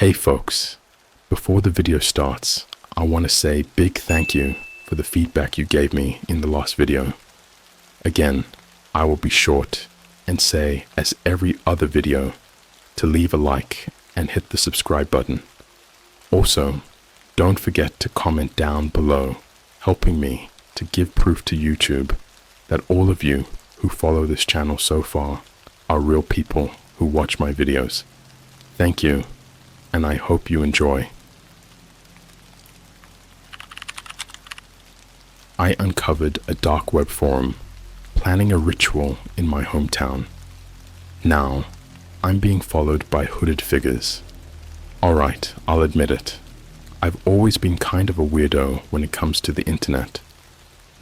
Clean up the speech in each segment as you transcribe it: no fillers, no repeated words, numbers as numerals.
Hey folks, before the video starts, I want to say big thank you for the feedback you gave me in the last video. Again, I will be short and say, as every other video, to leave a like and hit the subscribe button. Also, don't forget to comment down below, helping me to give proof to YouTube that all of you who follow this channel so far are real people who watch my videos. Thank you, and I hope you enjoy. I uncovered a dark web forum, planning a ritual in my hometown. Now, I'm being followed by hooded figures. Alright, I'll admit it. I've always been kind of a weirdo when it comes to the internet.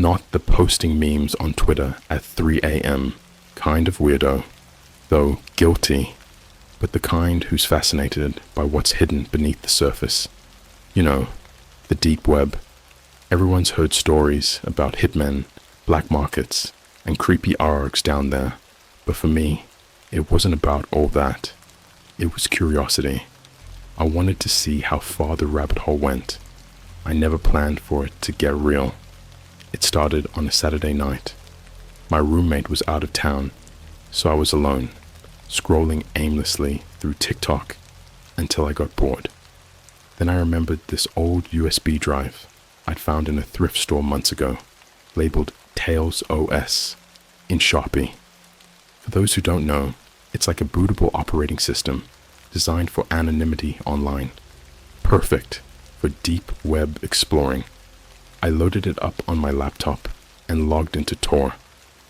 Not the posting memes on Twitter at 3 a.m. kind of weirdo, though guilty, but the kind who's fascinated by what's hidden beneath the surface. You know, the deep web. Everyone's heard stories about hitmen, black markets, and creepy arcs down there, but for me, it wasn't about all that. It was curiosity. I wanted to see how far the rabbit hole went. I never planned for it to get real. It started on a Saturday night. My roommate was out of town, so I was alone, scrolling aimlessly through TikTok until I got bored. Then I remembered this old USB drive I'd found in a thrift store months ago, labeled Tails OS in Sharpie. For those who don't know, it's like a bootable operating system designed for anonymity online. Perfect for deep web exploring. I loaded it up on my laptop and logged into Tor,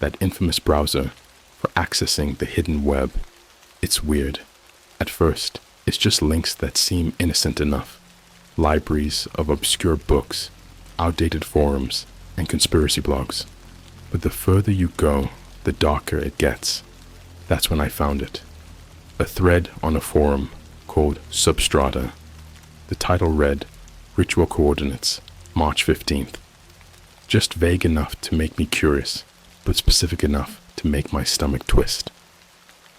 that infamous browser for accessing the hidden web. It's weird. At first, it's just links that seem innocent enough. Libraries of obscure books, outdated forums, and conspiracy blogs. But the further you go, the darker it gets. That's when I found it. A thread on a forum called Substrata. The title read, Ritual Coordinates, March 15th. Just vague enough to make me curious, but specific enough to make my stomach twist.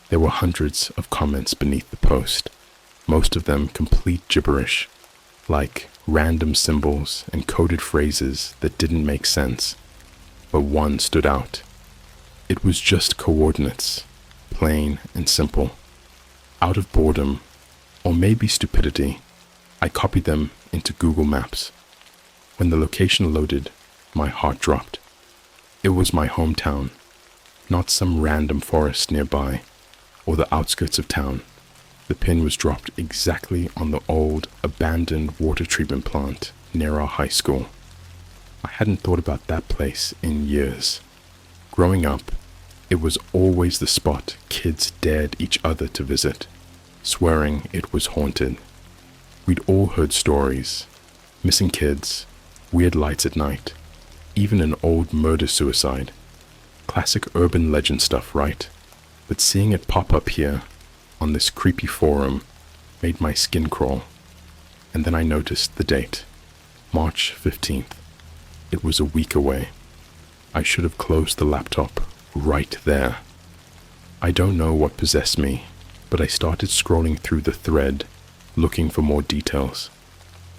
There were hundreds of comments beneath the post, most of them complete gibberish, like random symbols and coded phrases that didn't make sense. But one stood out. It was just coordinates, plain and simple. Out of boredom, or maybe stupidity, I copied them into Google Maps. When the location loaded, my heart dropped. It was my hometown, not some random forest nearby, or the outskirts of town. The pin was dropped exactly on the old, abandoned water treatment plant near our high school. I hadn't thought about that place in years. Growing up, it was always the spot kids dared each other to visit, swearing it was haunted. We'd all heard stories, missing kids, weird lights at night, even an old murder-suicide. Classic urban legend stuff, right? But seeing it pop up here, on this creepy forum, made my skin crawl. And then I noticed the date, March 15th. It was a week away. I should have closed the laptop right there. I don't know what possessed me, but I started scrolling through the thread, looking for more details.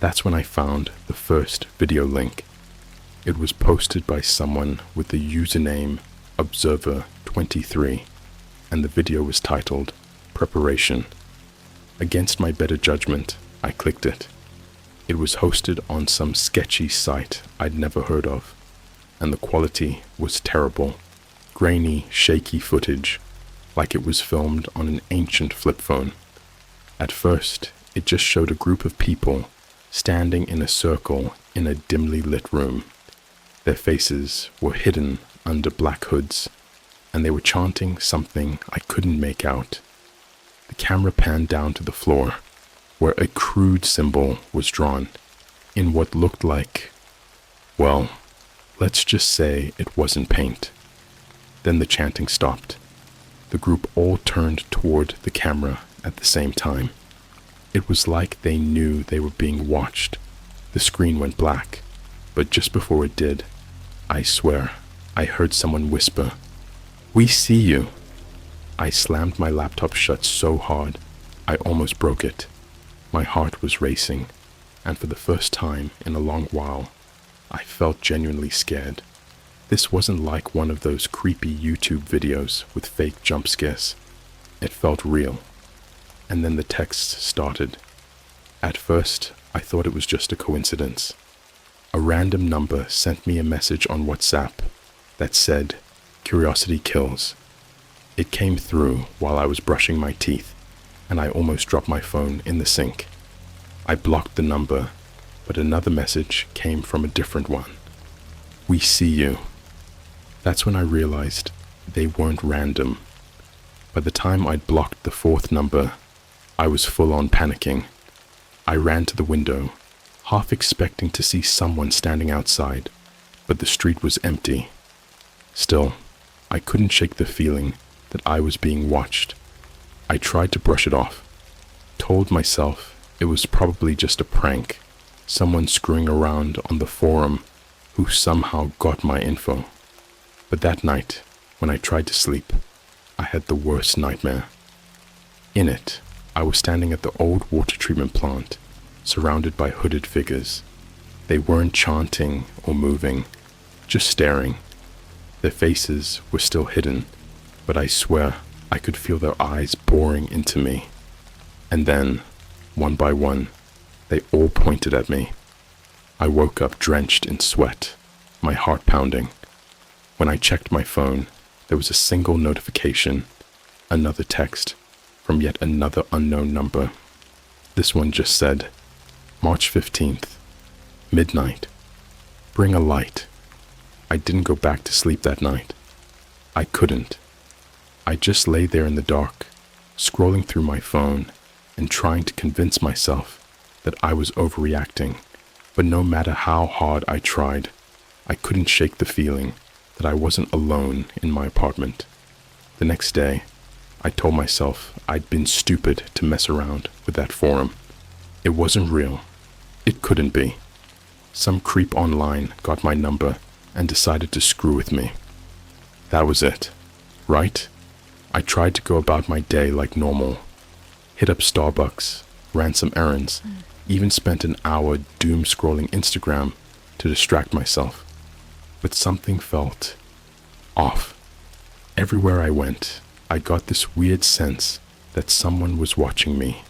That's when I found the first video link. It was posted by someone with the username Observer23, and the video was titled Preparation. Against my better judgment, I clicked it. It was hosted on some sketchy site I'd never heard of, and the quality was terrible. Grainy, shaky footage, like it was filmed on an ancient flip phone. At first, it just showed a group of people standing in a circle in a dimly lit room. Their faces were hidden under black hoods, and they were chanting something I couldn't make out. The camera panned down to the floor, where a crude symbol was drawn, in what looked like, well, let's just say it wasn't paint. Then the chanting stopped. The group all turned toward the camera at the same time. It was like they knew they were being watched. The screen went black, but just before it did, I swear, I heard someone whisper, "We see you." I slammed my laptop shut so hard, I almost broke it. My heart was racing, and for the first time in a long while, I felt genuinely scared. This wasn't like one of those creepy YouTube videos with fake jump scares. It felt real. And then the text started. At first, I thought it was just a coincidence. A random number sent me a message on WhatsApp that said, "Curiosity kills." It came through while I was brushing my teeth, and I almost dropped my phone in the sink. I blocked the number, but another message came from a different one. "We see you." That's when I realized they weren't random. By the time I'd blocked the fourth number, I was full on panicking. I ran to the window, half expecting to see someone standing outside, but the street was empty. Still, I couldn't shake the feeling that I was being watched. I tried to brush it off, told myself it was probably just a prank, someone screwing around on the forum who somehow got my info. But that night, when I tried to sleep, I had the worst nightmare. In it, I was standing at the old water treatment plant, surrounded by hooded figures. They weren't chanting or moving, just staring. Their faces were still hidden, but I swear I could feel their eyes boring into me. And then, one by one, they all pointed at me. I woke up drenched in sweat, my heart pounding. When I checked my phone, there was a single notification, another text from yet another unknown number. This one just said, March 15th, midnight. Bring a light. I didn't go back to sleep that night. I couldn't. I just lay there in the dark, scrolling through my phone and trying to convince myself that I was overreacting. But no matter how hard I tried, I couldn't shake the feeling that I wasn't alone in my apartment. The next day, I told myself I'd been stupid to mess around with that forum. It wasn't real. It couldn't be. Some creep online got my number and decided to screw with me. That was it, right? I tried to go about my day like normal. Hit up Starbucks, ran some errands, even spent an hour doom scrolling Instagram to distract myself. But something felt off. Everywhere I went, I got this weird sense that someone was watching me.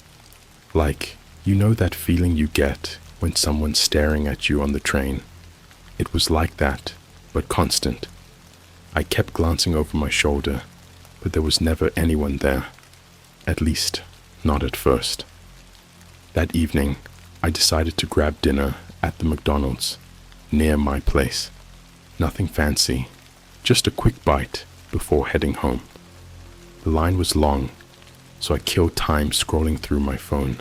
Like, you know that feeling you get when someone's staring at you on the train? It was like that, but constant. I kept glancing over my shoulder, but there was never anyone there. At least, not at first. That evening, I decided to grab dinner at the McDonald's near my place. Nothing fancy, just a quick bite before heading home. The line was long, so I killed time scrolling through my phone.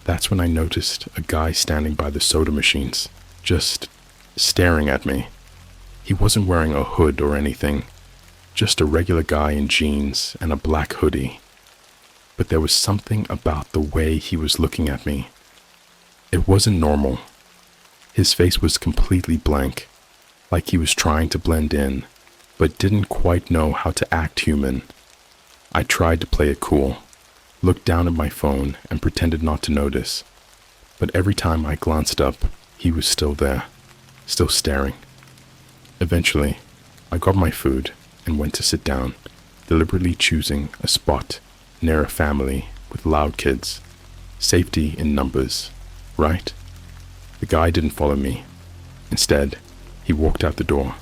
That's when I noticed a guy standing by the soda machines, just staring at me. He wasn't wearing a hood or anything, just a regular guy in jeans and a black hoodie. But there was something about the way he was looking at me. It wasn't normal. His face was completely blank, like he was trying to blend in, but didn't quite know how to act human. I tried to play it cool, looked down at my phone and pretended not to notice. But every time I glanced up, he was still there, still staring. Eventually, I got my food and went to sit down, deliberately choosing a spot near a family with loud kids. Safety in numbers, right? The guy didn't follow me. Instead, he walked out the door,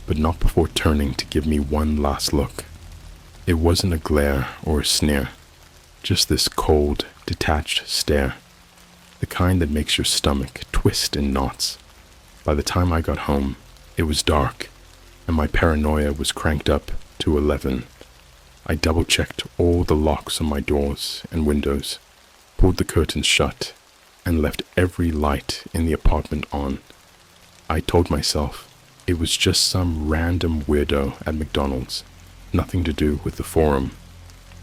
but not before turning to give me one last look. It wasn't a glare or a sneer, just this cold, detached stare, the kind that makes your stomach twist in knots. By the time I got home, it was dark, and my paranoia was cranked up to 11. I double-checked all the locks on my doors and windows, pulled the curtains shut, and left every light in the apartment on. I told myself it was just some random weirdo at McDonald's, nothing to do with the forum.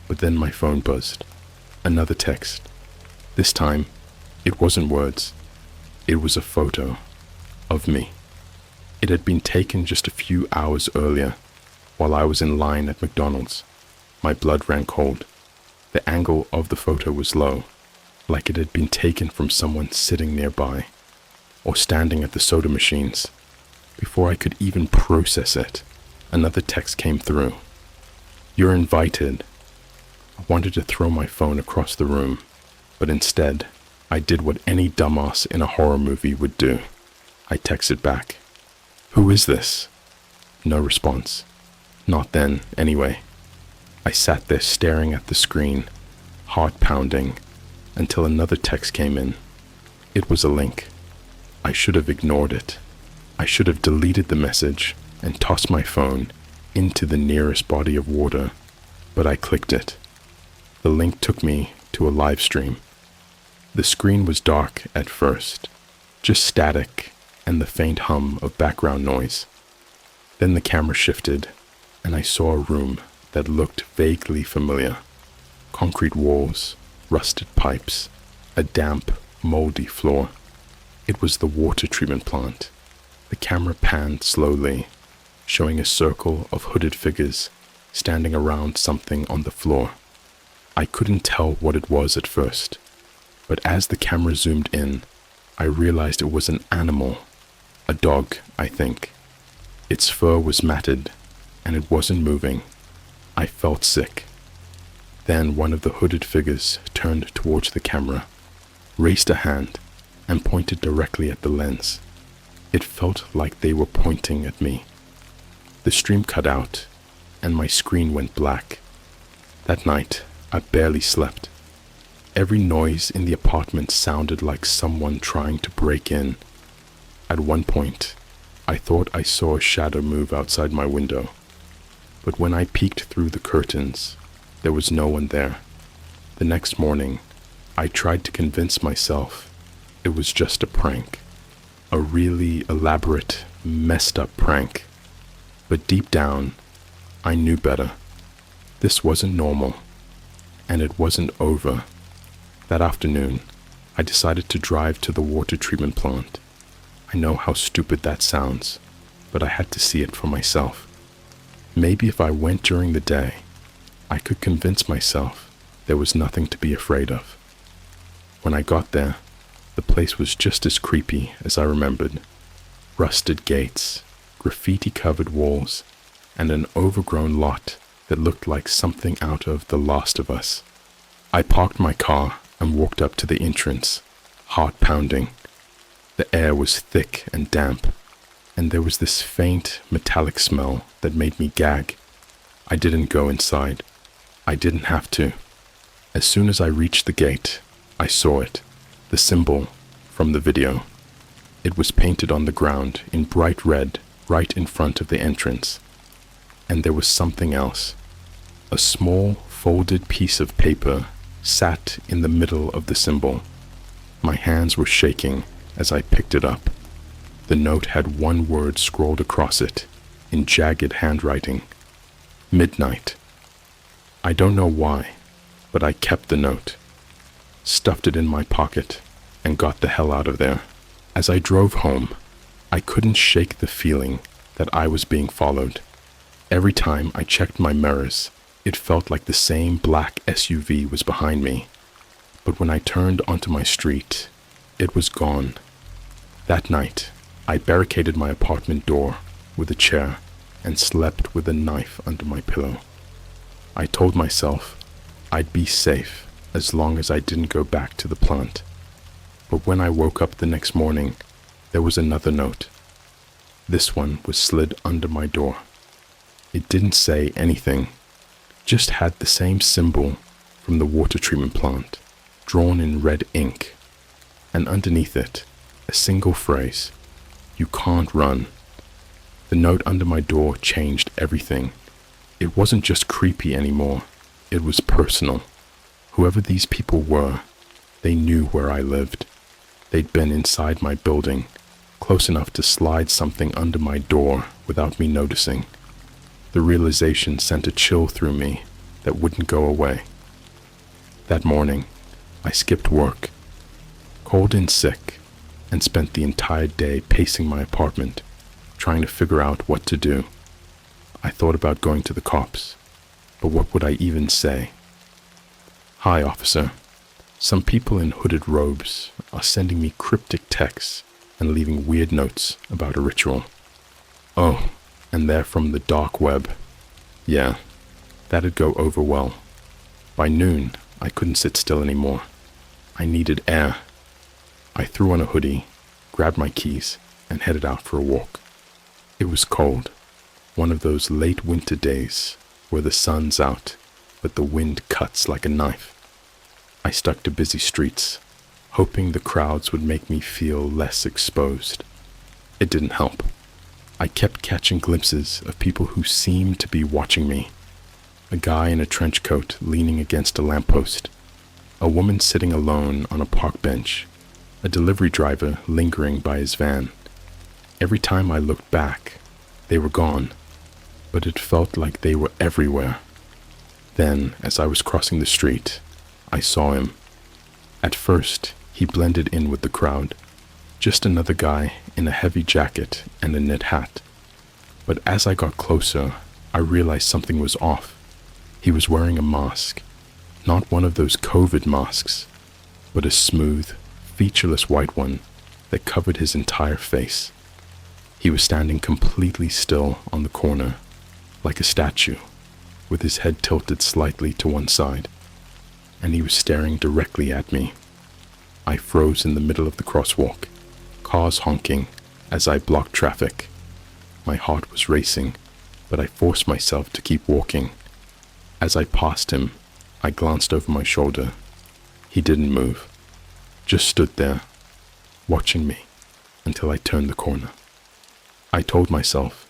But then my phone buzzed. Another text. This time, it wasn't words. It was a photo of me. It had been taken just a few hours earlier, while I was in line at McDonald's. My blood ran cold. The angle of the photo was low, like it had been taken from someone sitting nearby or standing at the soda machines. Before I could even process it, another text came through. "You're invited." I wanted to throw my phone across the room, but instead, I did what any dumbass in a horror movie would do. I texted back, "Who is this?" No response. Not then, anyway. I sat there staring at the screen, heart pounding, until another text came in. It was a link. I should have ignored it. I should have deleted the message and tossed my phone into the nearest body of water, but I clicked it. The link took me to a live stream. The screen was dark at first, just static and the faint hum of background noise. Then the camera shifted, and I saw a room that looked vaguely familiar. Concrete walls, rusted pipes, a damp, moldy floor. It was the water treatment plant. The camera panned slowly, showing a circle of hooded figures standing around something on the floor. I couldn't tell what it was at first, but as the camera zoomed in, I realized it was an animal. A dog, I think. Its fur was matted, and it wasn't moving. I felt sick. Then one of the hooded figures turned towards the camera, raised a hand, and pointed directly at the lens. It felt like they were pointing at me. The stream cut out, and my screen went black. That night, I barely slept. Every noise in the apartment sounded like someone trying to break in. At one point, I thought I saw a shadow move outside my window, but when I peeked through the curtains, there was no one there. The next morning, I tried to convince myself it was just a prank, a really elaborate, messed up prank. But deep down, I knew better. This wasn't normal, and it wasn't over. That afternoon, I decided to drive to the water treatment plant. I know how stupid that sounds, but I had to see it for myself. Maybe if I went during the day, I could convince myself there was nothing to be afraid of. When I got there, the place was just as creepy as I remembered. Rusted gates, graffiti-covered walls, and an overgrown lot that looked like something out of The Last of Us. I parked my car and walked up to the entrance, heart pounding. The air was thick and damp, and there was this faint metallic smell that made me gag. I didn't go inside. I didn't have to. As soon as I reached the gate, I saw it, the symbol from the video. It was painted on the ground in bright red right in front of the entrance. And there was something else. A small folded piece of paper sat in the middle of the symbol. My hands were shaking as I picked it up. The note had one word scrawled across it in jagged handwriting. Midnight. I don't know why, but I kept the note, stuffed it in my pocket, and got the hell out of there. As I drove home, I couldn't shake the feeling that I was being followed. Every time I checked my mirrors, it felt like the same black SUV was behind me. But when I turned onto my street, it was gone. That night, I barricaded my apartment door with a chair and slept with a knife under my pillow. I told myself I'd be safe as long as I didn't go back to the plant. But when I woke up the next morning, there was another note. This one was slid under my door. It didn't say anything, just had the same symbol from the water treatment plant, drawn in red ink, and underneath it, a single phrase, "You can't run." The note under my door changed everything. It wasn't just creepy anymore, it was personal. Whoever these people were, they knew where I lived. They'd been inside my building, close enough to slide something under my door without me noticing. The realization sent a chill through me that wouldn't go away. That morning, I skipped work, called in sick, and spent the entire day pacing my apartment, trying to figure out what to do. I thought about going to the cops, but what would I even say? "Hi, officer. Some people in hooded robes are sending me cryptic texts and leaving weird notes about a ritual. Oh, and they're from the dark web. Yeah, that'd go over well. By noon, I couldn't sit still anymore. I needed air. I threw on a hoodie, grabbed my keys, and headed out for a walk. It was cold, one of those late winter days where the sun's out, but the wind cuts like a knife. I stuck to busy streets, hoping the crowds would make me feel less exposed. It didn't help. I kept catching glimpses of people who seemed to be watching me. A guy in a trench coat leaning against a lamppost, a woman sitting alone on a park bench, a delivery driver lingering by his van. Every time I looked back, they were gone, but it felt like they were everywhere. Then, as I was crossing the street, I saw him. At first, he blended in with the crowd, just another guy in a heavy jacket and a knit hat. But as I got closer, I realized something was off. He was wearing a mask, not one of those COVID masks, but a smooth, featureless white one that covered his entire face. He was standing completely still on the corner, like a statue, with his head tilted slightly to one side, and he was staring directly at me. I froze in the middle of the crosswalk, cars honking as I blocked traffic. My heart was racing, but I forced myself to keep walking. As I passed him, I glanced over my shoulder. He didn't move, just stood there, watching me until I turned the corner. I told myself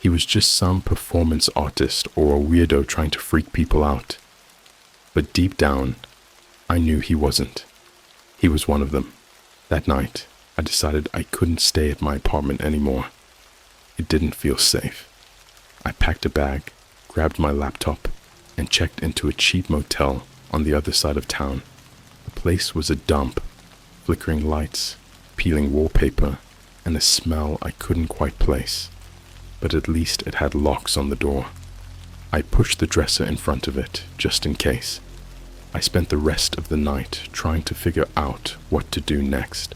he was just some performance artist or a weirdo trying to freak people out. But deep down, I knew he wasn't. He was one of them. That night, I decided I couldn't stay at my apartment anymore. It didn't feel safe. I packed a bag, grabbed my laptop, and checked into a cheap motel on the other side of town. The place was a dump, flickering lights, peeling wallpaper, and a smell I couldn't quite place. But at least it had locks on the door. I pushed the dresser in front of it, just in case. I spent the rest of the night trying to figure out what to do next.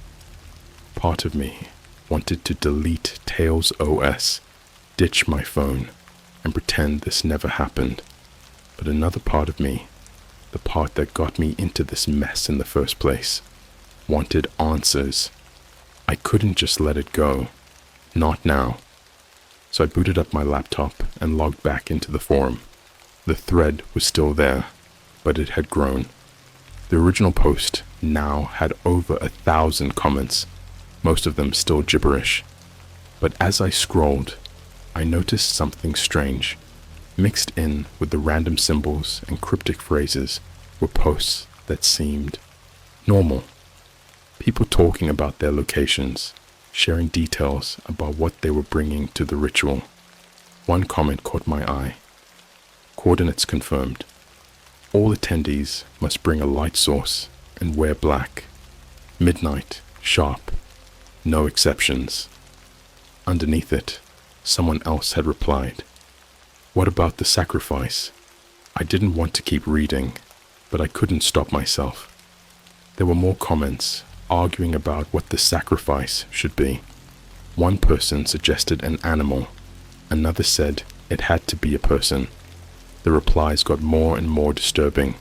Part of me wanted to delete Tails OS, ditch my phone, and pretend this never happened. But another part of me, the part that got me into this mess in the first place, wanted answers. I couldn't just let it go. Not now. So I booted up my laptop and logged back into the forum. The thread was still there, but it had grown. The original post now had over 1,000 comments, most of them still gibberish. But as I scrolled, I noticed something strange. Mixed in with the random symbols and cryptic phrases were posts that seemed normal. People talking about their locations, sharing details about what they were bringing to the ritual. One comment caught my eye. Coordinates confirmed. All attendees must bring a light source and wear black. Midnight, sharp. No exceptions. Underneath it, someone else had replied. What about the sacrifice? I didn't want to keep reading, but I couldn't stop myself. There were more comments, arguing about what the sacrifice should be. One person suggested an animal. Another said it had to be a person. The replies got more and more disturbing,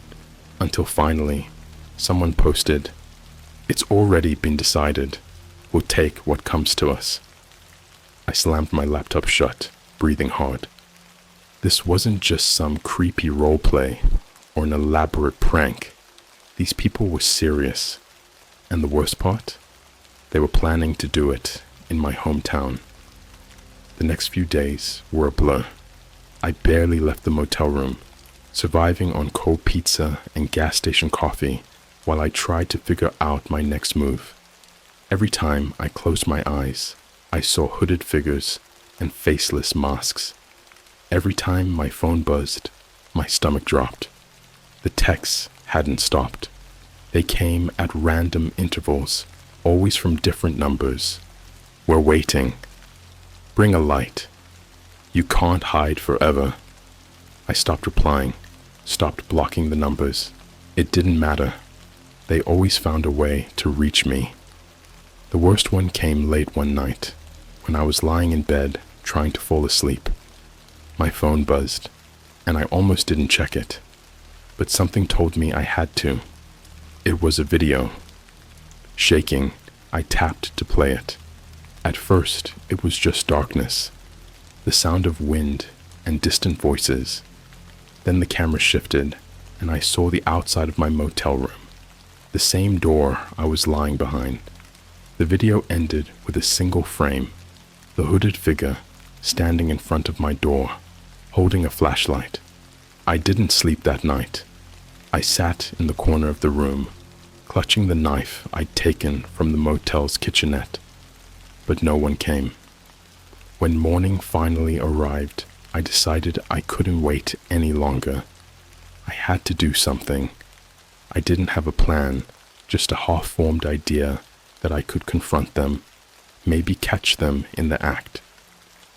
until finally, someone posted, "It's already been decided. We'll take what comes to us." I slammed my laptop shut, breathing hard. This wasn't just some creepy roleplay or an elaborate prank. These people were serious. And the worst part? They were planning to do it in my hometown. The next few days were a blur. I barely left the motel room, surviving on cold pizza and gas station coffee while I tried to figure out my next move. Every time I closed my eyes, I saw hooded figures and faceless masks. Every time my phone buzzed, my stomach dropped. The texts hadn't stopped. They came at random intervals, always from different numbers. "We're waiting. Bring a light. You can't hide forever." I stopped replying, stopped blocking the numbers. It didn't matter. They always found a way to reach me. The worst one came late one night, when I was lying in bed trying to fall asleep. My phone buzzed, and I almost didn't check it, but something told me I had to. It was a video. Shaking, I tapped to play it. At first, it was just darkness, the sound of wind and distant voices. Then the camera shifted, and I saw the outside of my motel room, the same door I was lying behind. The video ended with a single frame, the hooded figure standing in front of my door, holding a flashlight. I didn't sleep that night. I sat in the corner of the room, clutching the knife I'd taken from the motel's kitchenette, but no one came. When morning finally arrived, I decided I couldn't wait any longer. I had to do something. I didn't have a plan, just a half-formed idea that I could confront them, maybe catch them in the act.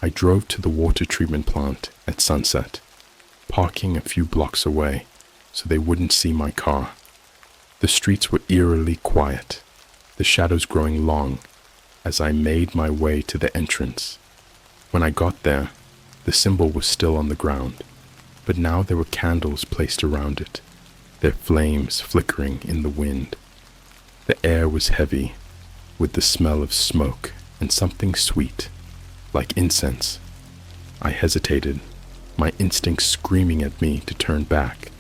I drove to the water treatment plant at sunset, parking a few blocks away so they wouldn't see my car. The streets were eerily quiet, the shadows growing long as I made my way to the entrance. When I got there, the symbol was still on the ground, but now there were candles placed around it, their flames flickering in the wind. The air was heavy, with the smell of smoke and something sweet, like incense. I hesitated, my instincts screaming at me to turn back,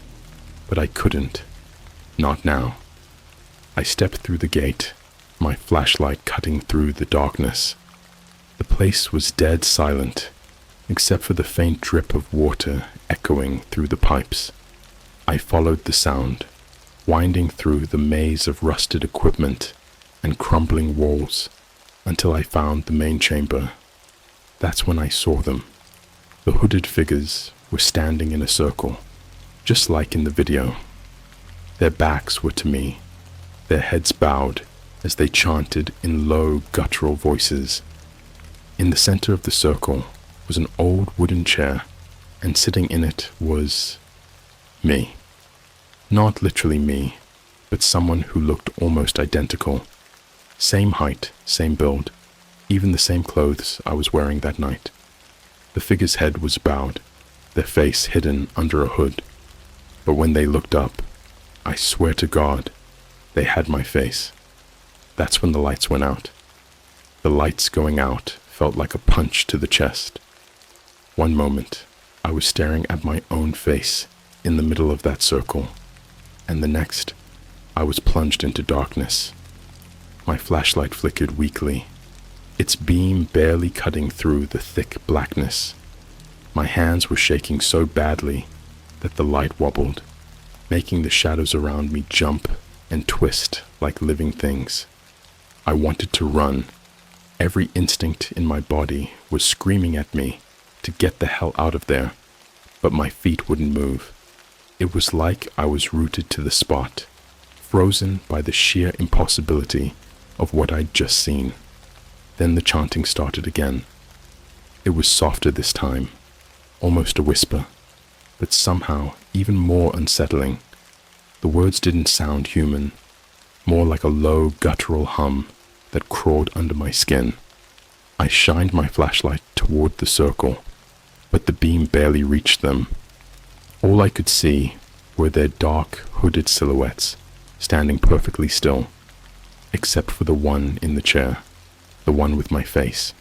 but I couldn't. Not now. I stepped through the gate, my flashlight cutting through the darkness. The place was dead silent, except for the faint drip of water echoing through the pipes. I followed the sound, winding through the maze of rusted equipment and crumbling walls until I found the main chamber. That's when I saw them. The hooded figures were standing in a circle, just like in the video. Their backs were to me, their heads bowed as they chanted in low, guttural voices. In the center of the circle was an old wooden chair, and sitting in it was me. Not literally me, but someone who looked almost identical. Same height, same build, even the same clothes I was wearing that night. The figure's head was bowed, their face hidden under a hood. But when they looked up, I swear to God, they had my face. That's when the lights went out. The lights going out felt like a punch to the chest. One moment, I was staring at my own face in the middle of that circle, and the next, I was plunged into darkness. My flashlight flickered weakly, its beam barely cutting through the thick blackness. My hands were shaking so badly that the light wobbled, making the shadows around me jump and twist like living things. I wanted to run. Every instinct in my body was screaming at me to get the hell out of there, but my feet wouldn't move. It was like I was rooted to the spot, frozen by the sheer impossibility of what I'd just seen. Then the chanting started again. It was softer this time, almost a whisper, but somehow even more unsettling. The words didn't sound human, more like a low guttural hum that crawled under my skin. I shined my flashlight toward the circle, but the beam barely reached them. All I could see were their dark, hooded silhouettes, standing perfectly still, except for the one in the chair, the one with my face.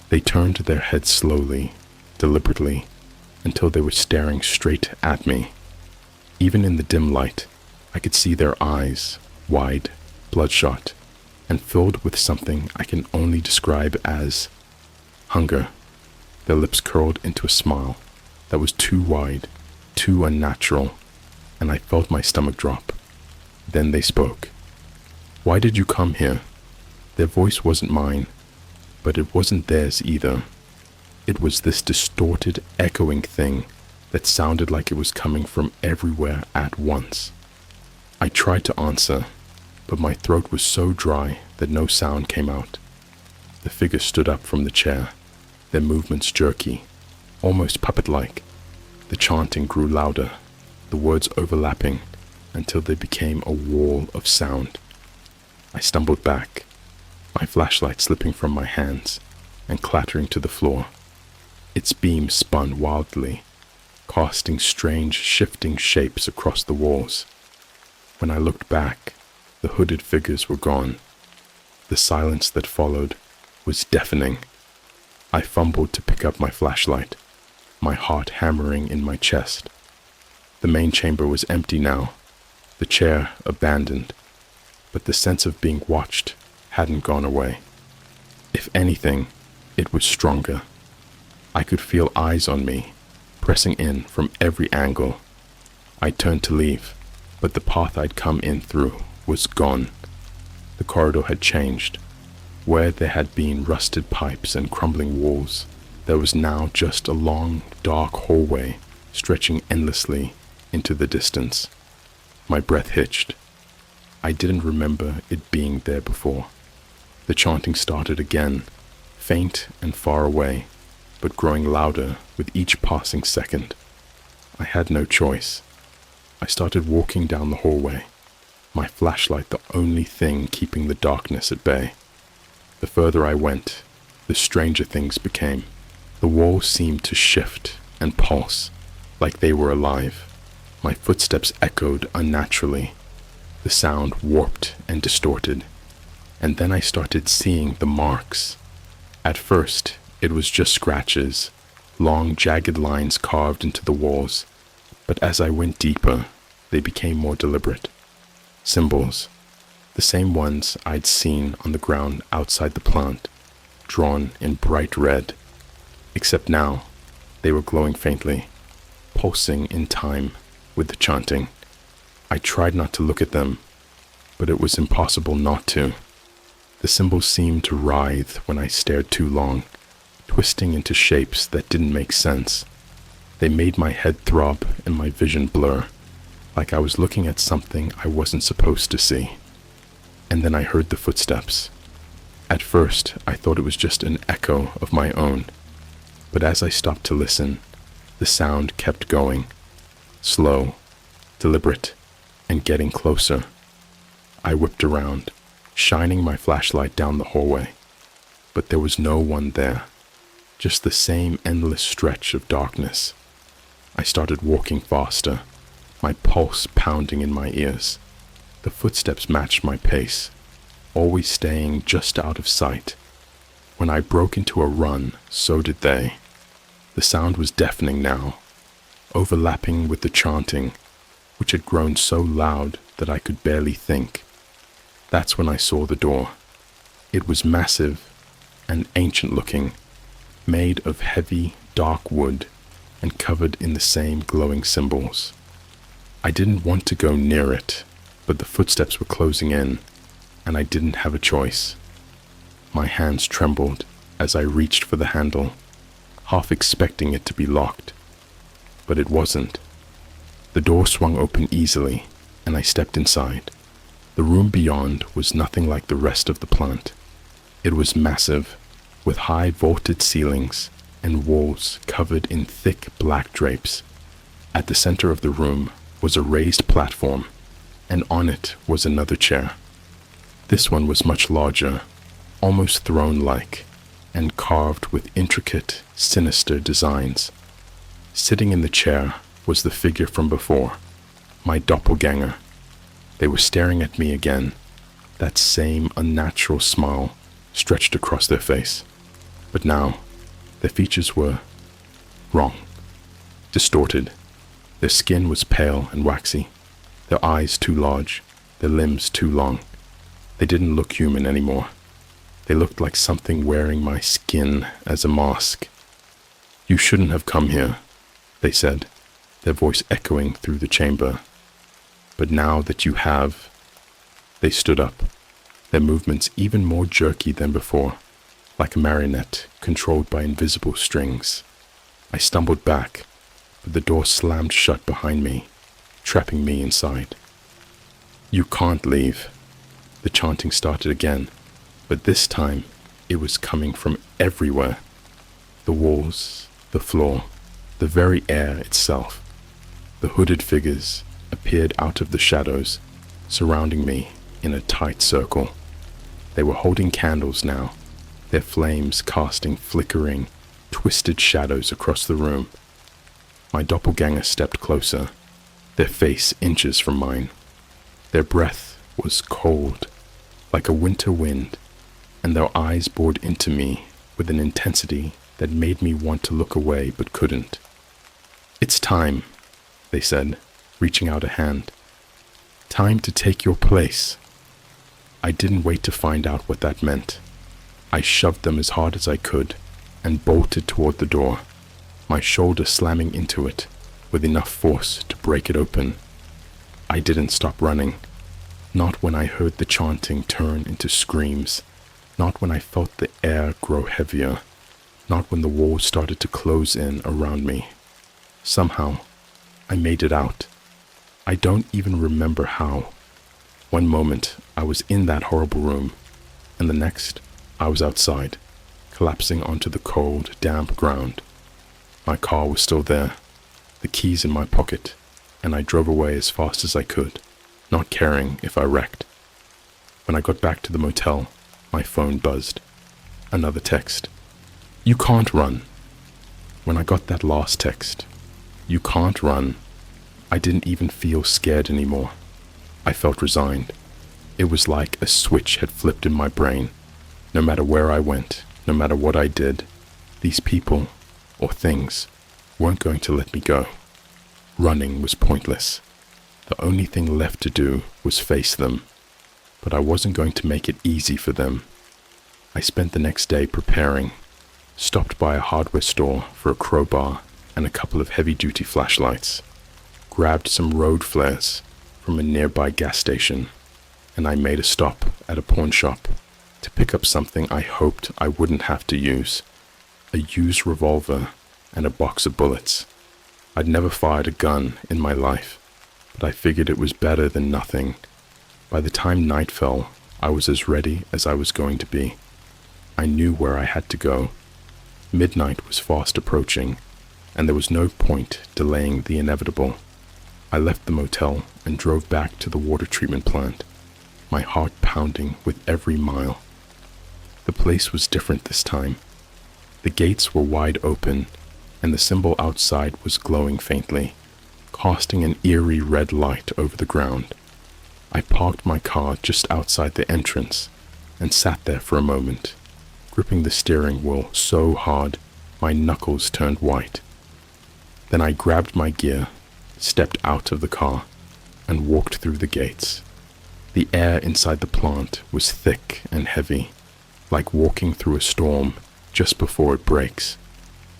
They turned their heads slowly, deliberately, until they were staring straight at me. Even in the dim light, I could see their eyes, wide, bloodshot, and filled with something I can only describe as hunger. Their lips curled into a smile that was too wide, too unnatural, and I felt my stomach drop. Then they spoke. "Why did you come here?" Their voice wasn't mine, but it wasn't theirs either. It was this distorted, echoing thing that sounded like it was coming from everywhere at once. I tried to answer, but my throat was so dry that no sound came out. The figure stood up from the chair, their movements jerky, almost puppet-like. The chanting grew louder, the words overlapping, until they became a wall of sound. I stumbled back, my flashlight slipping from my hands and clattering to the floor. Its beam spun wildly, casting strange shifting shapes across the walls. When I looked back, the hooded figures were gone. The silence that followed was deafening. I fumbled to pick up my flashlight, my heart hammering in my chest. The main chamber was empty now, the chair abandoned, but the sense of being watched hadn't gone away. If anything, it was stronger. I could feel eyes on me, pressing in from every angle. I turned to leave, but the path I'd come in through was gone. The corridor had changed. Where there had been rusted pipes and crumbling walls, there was now just a long, dark hallway stretching endlessly into the distance. My breath hitched. I didn't remember it being there before. The chanting started again, faint and far away, but growing louder with each passing second. I had no choice. I started walking down the hallway, my flashlight the only thing keeping the darkness at bay. The further I went, the stranger things became. The walls seemed to shift and pulse, like they were alive. My footsteps echoed unnaturally. The sound warped and distorted. And then I started seeing the marks. At first, it was just scratches, long jagged lines carved into the walls. But as I went deeper, they became more deliberate. Symbols. The same ones I'd seen on the ground outside the plant, drawn in bright red, except now they were glowing faintly, pulsing in time with the chanting. I tried not to look at them, but it was impossible not to. The symbols seemed to writhe when I stared too long, twisting into shapes that didn't make sense. They made my head throb and my vision blur, like I was looking at something I wasn't supposed to see. And then I heard the footsteps. At first, I thought it was just an echo of my own, but as I stopped to listen, the sound kept going, slow, deliberate, and getting closer. I whipped around, shining my flashlight down the hallway, but there was no one there, just the same endless stretch of darkness. I started walking faster, my pulse pounding in my ears. The footsteps matched my pace, always staying just out of sight. When I broke into a run, so did they. The sound was deafening now, overlapping with the chanting, which had grown so loud that I could barely think. That's when I saw the door. It was massive and ancient-looking, made of heavy, dark wood and covered in the same glowing symbols. I didn't want to go near it, but the footsteps were closing in, and I didn't have a choice. My hands trembled as I reached for the handle, half expecting it to be locked, but it wasn't. The door swung open easily, and I stepped inside. The room beyond was nothing like the rest of the plant. It was massive, with high vaulted ceilings and walls covered in thick black drapes. At the center of the room was a raised platform, and on it was another chair. This one was much larger, almost throne-like, and carved with intricate, sinister designs. Sitting in the chair was the figure from before, my doppelganger. They were staring at me again, that same unnatural smile stretched across their face. But now, their features were wrong, distorted. Their skin was pale and waxy, their eyes too large, their limbs too long. They didn't look human anymore. They looked like something wearing my skin as a mask. "You shouldn't have come here," they said, their voice echoing through the chamber. "But now that you have..." They stood up, their movements even more jerky than before, like a marionette controlled by invisible strings. I stumbled back, but the door slammed shut behind me, trapping me inside. "You can't leave." The chanting started again, but this time it was coming from everywhere. The walls, the floor, the very air itself. The hooded figures, appeared out of the shadows, surrounding me in a tight circle. They were holding candles now, their flames casting flickering, twisted shadows across the room. My doppelganger stepped closer, their face inches from mine. Their breath was cold, like a winter wind, and their eyes bored into me with an intensity that made me want to look away but couldn't. "It's time," they said, reaching out a hand. "Time to take your place." I didn't wait to find out what that meant. I shoved them as hard as I could and bolted toward the door, my shoulder slamming into it with enough force to break it open. I didn't stop running, not when I heard the chanting turn into screams, not when I felt the air grow heavier, not when the walls started to close in around me. Somehow, I made it out. I don't even remember how. One moment, I was in that horrible room, and the next, I was outside, collapsing onto the cold, damp ground. My car was still there, the keys in my pocket, and I drove away as fast as I could, not caring if I wrecked. When I got back to the motel, my phone buzzed. Another text. "You can't run." When I got that last text, "You can't run," I didn't even feel scared anymore. I felt resigned. It was like a switch had flipped in my brain. No matter where I went, no matter what I did, these people, or things, weren't going to let me go. Running was pointless. The only thing left to do was face them. But I wasn't going to make it easy for them. I spent the next day preparing, stopped by a hardware store for a crowbar and a couple of heavy-duty flashlights, grabbed some road flares from a nearby gas station, and I made a stop at a pawn shop to pick up something I hoped I wouldn't have to use, a used revolver and a box of bullets. I'd never fired a gun in my life, but I figured it was better than nothing. By the time night fell, I was as ready as I was going to be. I knew where I had to go. Midnight was fast approaching, and there was no point delaying the inevitable. I left the motel and drove back to the water treatment plant, my heart pounding with every mile. The place was different this time. The gates were wide open, and the symbol outside was glowing faintly, casting an eerie red light over the ground. I parked my car just outside the entrance and sat there for a moment, gripping the steering wheel so hard my knuckles turned white. Then I grabbed my gear, stepped out of the car, and walked through the gates. The air inside the plant was thick and heavy, like walking through a storm just before it breaks.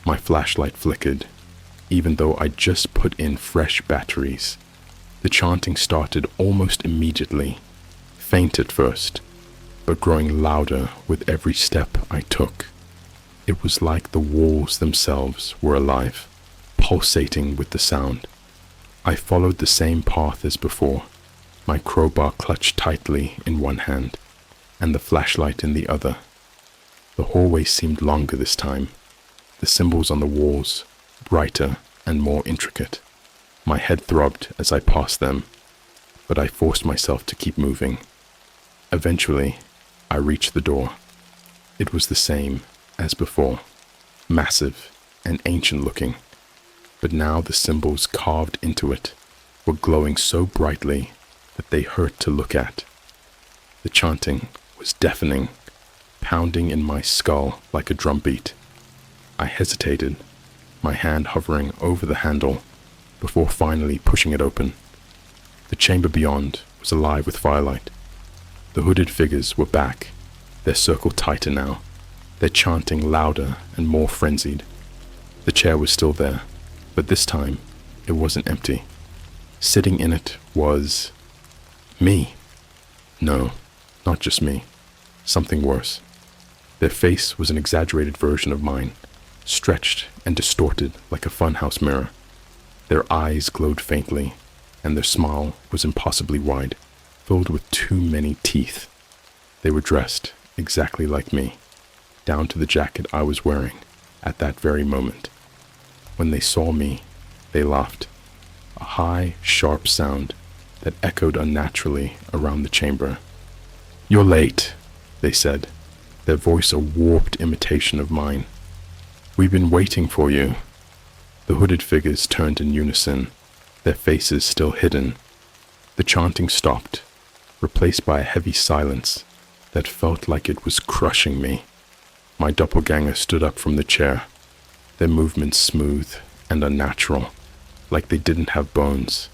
My flashlight flickered, even though I just put in fresh batteries. The chanting started almost immediately, faint at first, but growing louder with every step I took. It was like the walls themselves were alive, pulsating with the sound. I followed the same path as before, my crowbar clutched tightly in one hand, and the flashlight in the other. The hallway seemed longer this time, the symbols on the walls brighter and more intricate. My head throbbed as I passed them, but I forced myself to keep moving. Eventually, I reached the door. It was the same as before, massive and ancient-looking, but now the symbols carved into it were glowing so brightly that they hurt to look at. The chanting was deafening, pounding in my skull like a drumbeat. I hesitated, my hand hovering over the handle, before finally pushing it open. The chamber beyond was alive with firelight. The hooded figures were back, their circle tighter now, their chanting louder and more frenzied. The chair was still there, but this time it wasn't empty. Sitting in it was me. No, not just me. Something worse. Their face was an exaggerated version of mine, stretched and distorted like a funhouse mirror. Their eyes glowed faintly, and their smile was impossibly wide, filled with too many teeth. They were dressed exactly like me, down to the jacket I was wearing at that very moment. When they saw me, they laughed. a high, sharp sound that echoed unnaturally around the chamber. "You're late," they said, their voice a warped imitation of mine. "We've been waiting for you." The hooded figures turned in unison, their faces still hidden. The chanting stopped, replaced by a heavy silence that felt like it was crushing me. My doppelganger stood up from the chair, their movements smooth and unnatural, like they didn't have bones.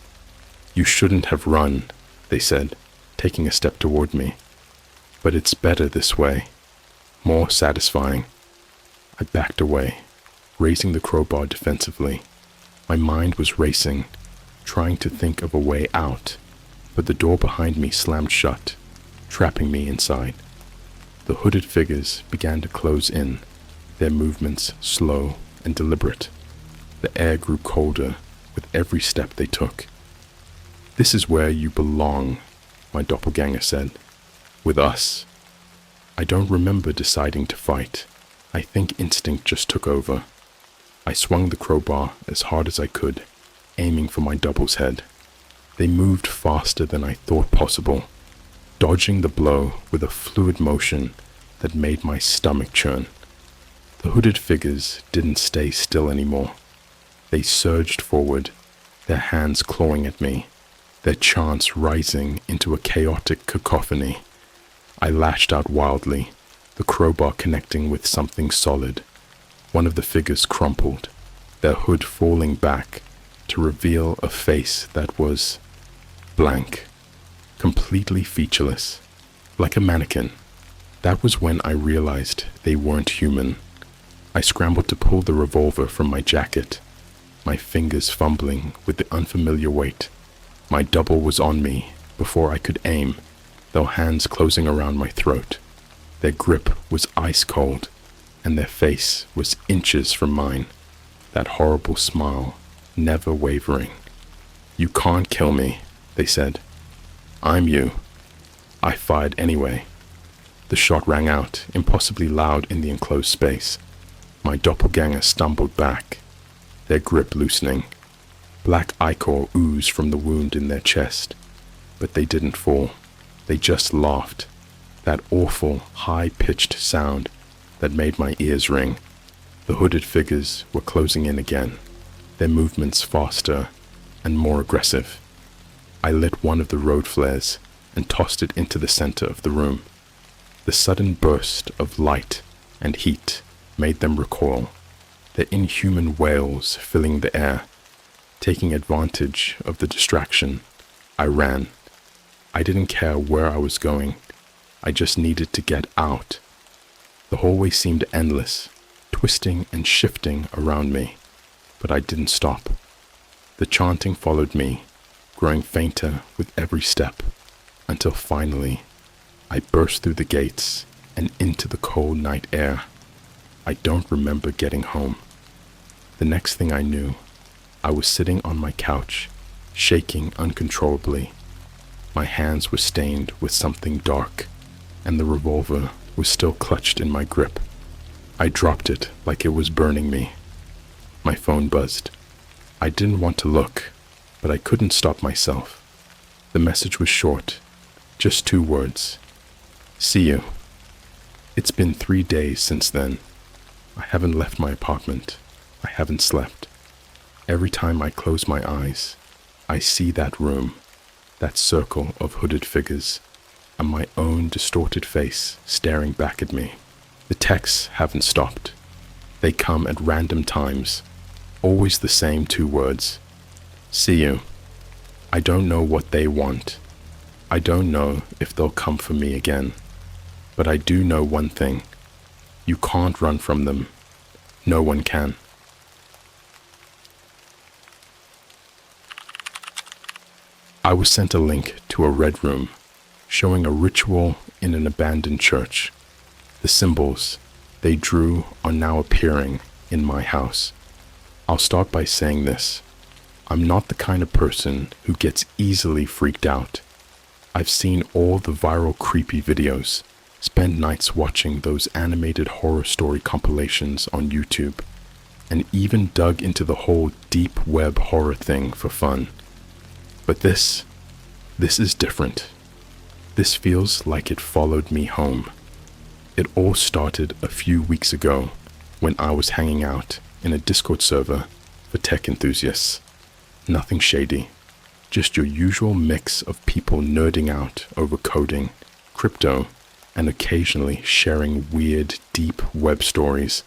"You shouldn't have run," they said, taking a step toward me. "But it's better this way, more satisfying." I backed away, raising the crowbar defensively. My mind was racing, trying to think of a way out, but the door behind me slammed shut, trapping me inside. The hooded figures began to close in, their movements slow and deliberate. The air grew colder with every step they took. "This is where you belong," my doppelganger said. "With us." I don't remember deciding to fight. I think instinct just took over. I swung the crowbar as hard as I could, aiming for my double's head. They moved faster than I thought possible, dodging the blow with a fluid motion that made my stomach churn. The hooded figures didn't stay still anymore. They surged forward, their hands clawing at me, their chants rising into a chaotic cacophony. I lashed out wildly, the crowbar connecting with something solid. One of the figures crumpled, their hood falling back to reveal a face that was blank, completely featureless, like a mannequin. That was when I realized they weren't human. I scrambled to pull the revolver from my jacket, my fingers fumbling with the unfamiliar weight. My double was on me before I could aim, their hands closing around my throat. Their grip was ice cold, and their face was inches from mine, that horrible smile never wavering. "You can't kill me," they said. "I'm you." I fired anyway. The shot rang out, impossibly loud in the enclosed space. My doppelganger stumbled back, their grip loosening. Black ichor oozed from the wound in their chest, but they didn't fall. They just laughed, that awful, high-pitched sound that made my ears ring. The hooded figures were closing in again, their movements faster and more aggressive. I lit one of the road flares and tossed it into the center of the room. The sudden burst of light and heat made them recoil, their inhuman wails filling the air. Taking advantage of the distraction, I ran. I didn't care where I was going. I just needed to get out. The hallway seemed endless, twisting and shifting around me, but I didn't stop. The chanting followed me, growing fainter with every step, until finally I burst through the gates and into the cold night air. I don't remember getting home. The next thing I knew, I was sitting on my couch, shaking uncontrollably. My hands were stained with something dark, and the revolver was still clutched in my grip. I dropped it like it was burning me. My phone buzzed. I didn't want to look, but I couldn't stop myself. The message was short, just 2 words. "See you." It's been 3 days since then. I haven't left my apartment. I haven't slept. Every time I close my eyes, I see that room, that circle of hooded figures, and my own distorted face staring back at me. The texts haven't stopped. They come at random times, always the same 2 words. "See you." I don't know what they want. I don't know if they'll come for me again. But I do know one thing. You can't run from them. No one can. I was sent a link to a red room, showing a ritual in an abandoned church. The symbols they drew are now appearing in my house. I'll start by saying this. I'm not the kind of person who gets easily freaked out. I've seen all the viral creepy videos, spent nights watching those animated horror story compilations on YouTube. and even dug into the whole deep web horror thing for fun. But this is different. This feels like it followed me home. It all started a few weeks ago when I was hanging out in a Discord server for tech enthusiasts. Nothing shady, just your usual mix of people nerding out over coding, crypto, and occasionally sharing weird, deep web stories.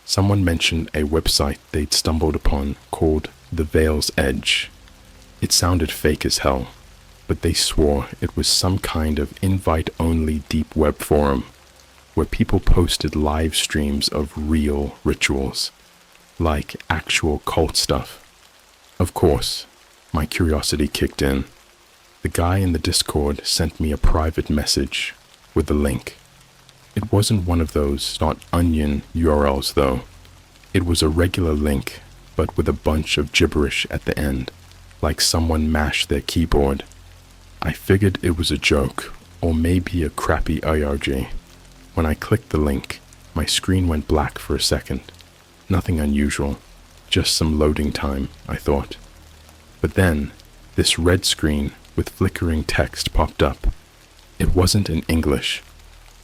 Someone mentioned a website they'd stumbled upon called The Veil's Edge. It sounded fake as hell, but they swore it was some kind of invite-only deep web forum where people posted live streams of real rituals, like actual cult stuff. Of course, my curiosity kicked in. The guy in the Discord sent me a private message with a link. It wasn't one of those .onion URLs though. It was a regular link, but with a bunch of gibberish at the end, like someone mashed their keyboard. I figured it was a joke, or maybe a crappy ARG. When I clicked the link, my screen went black for a second. Nothing unusual, just some loading time, I thought. But then, this red screen with flickering text popped up. It wasn't in English.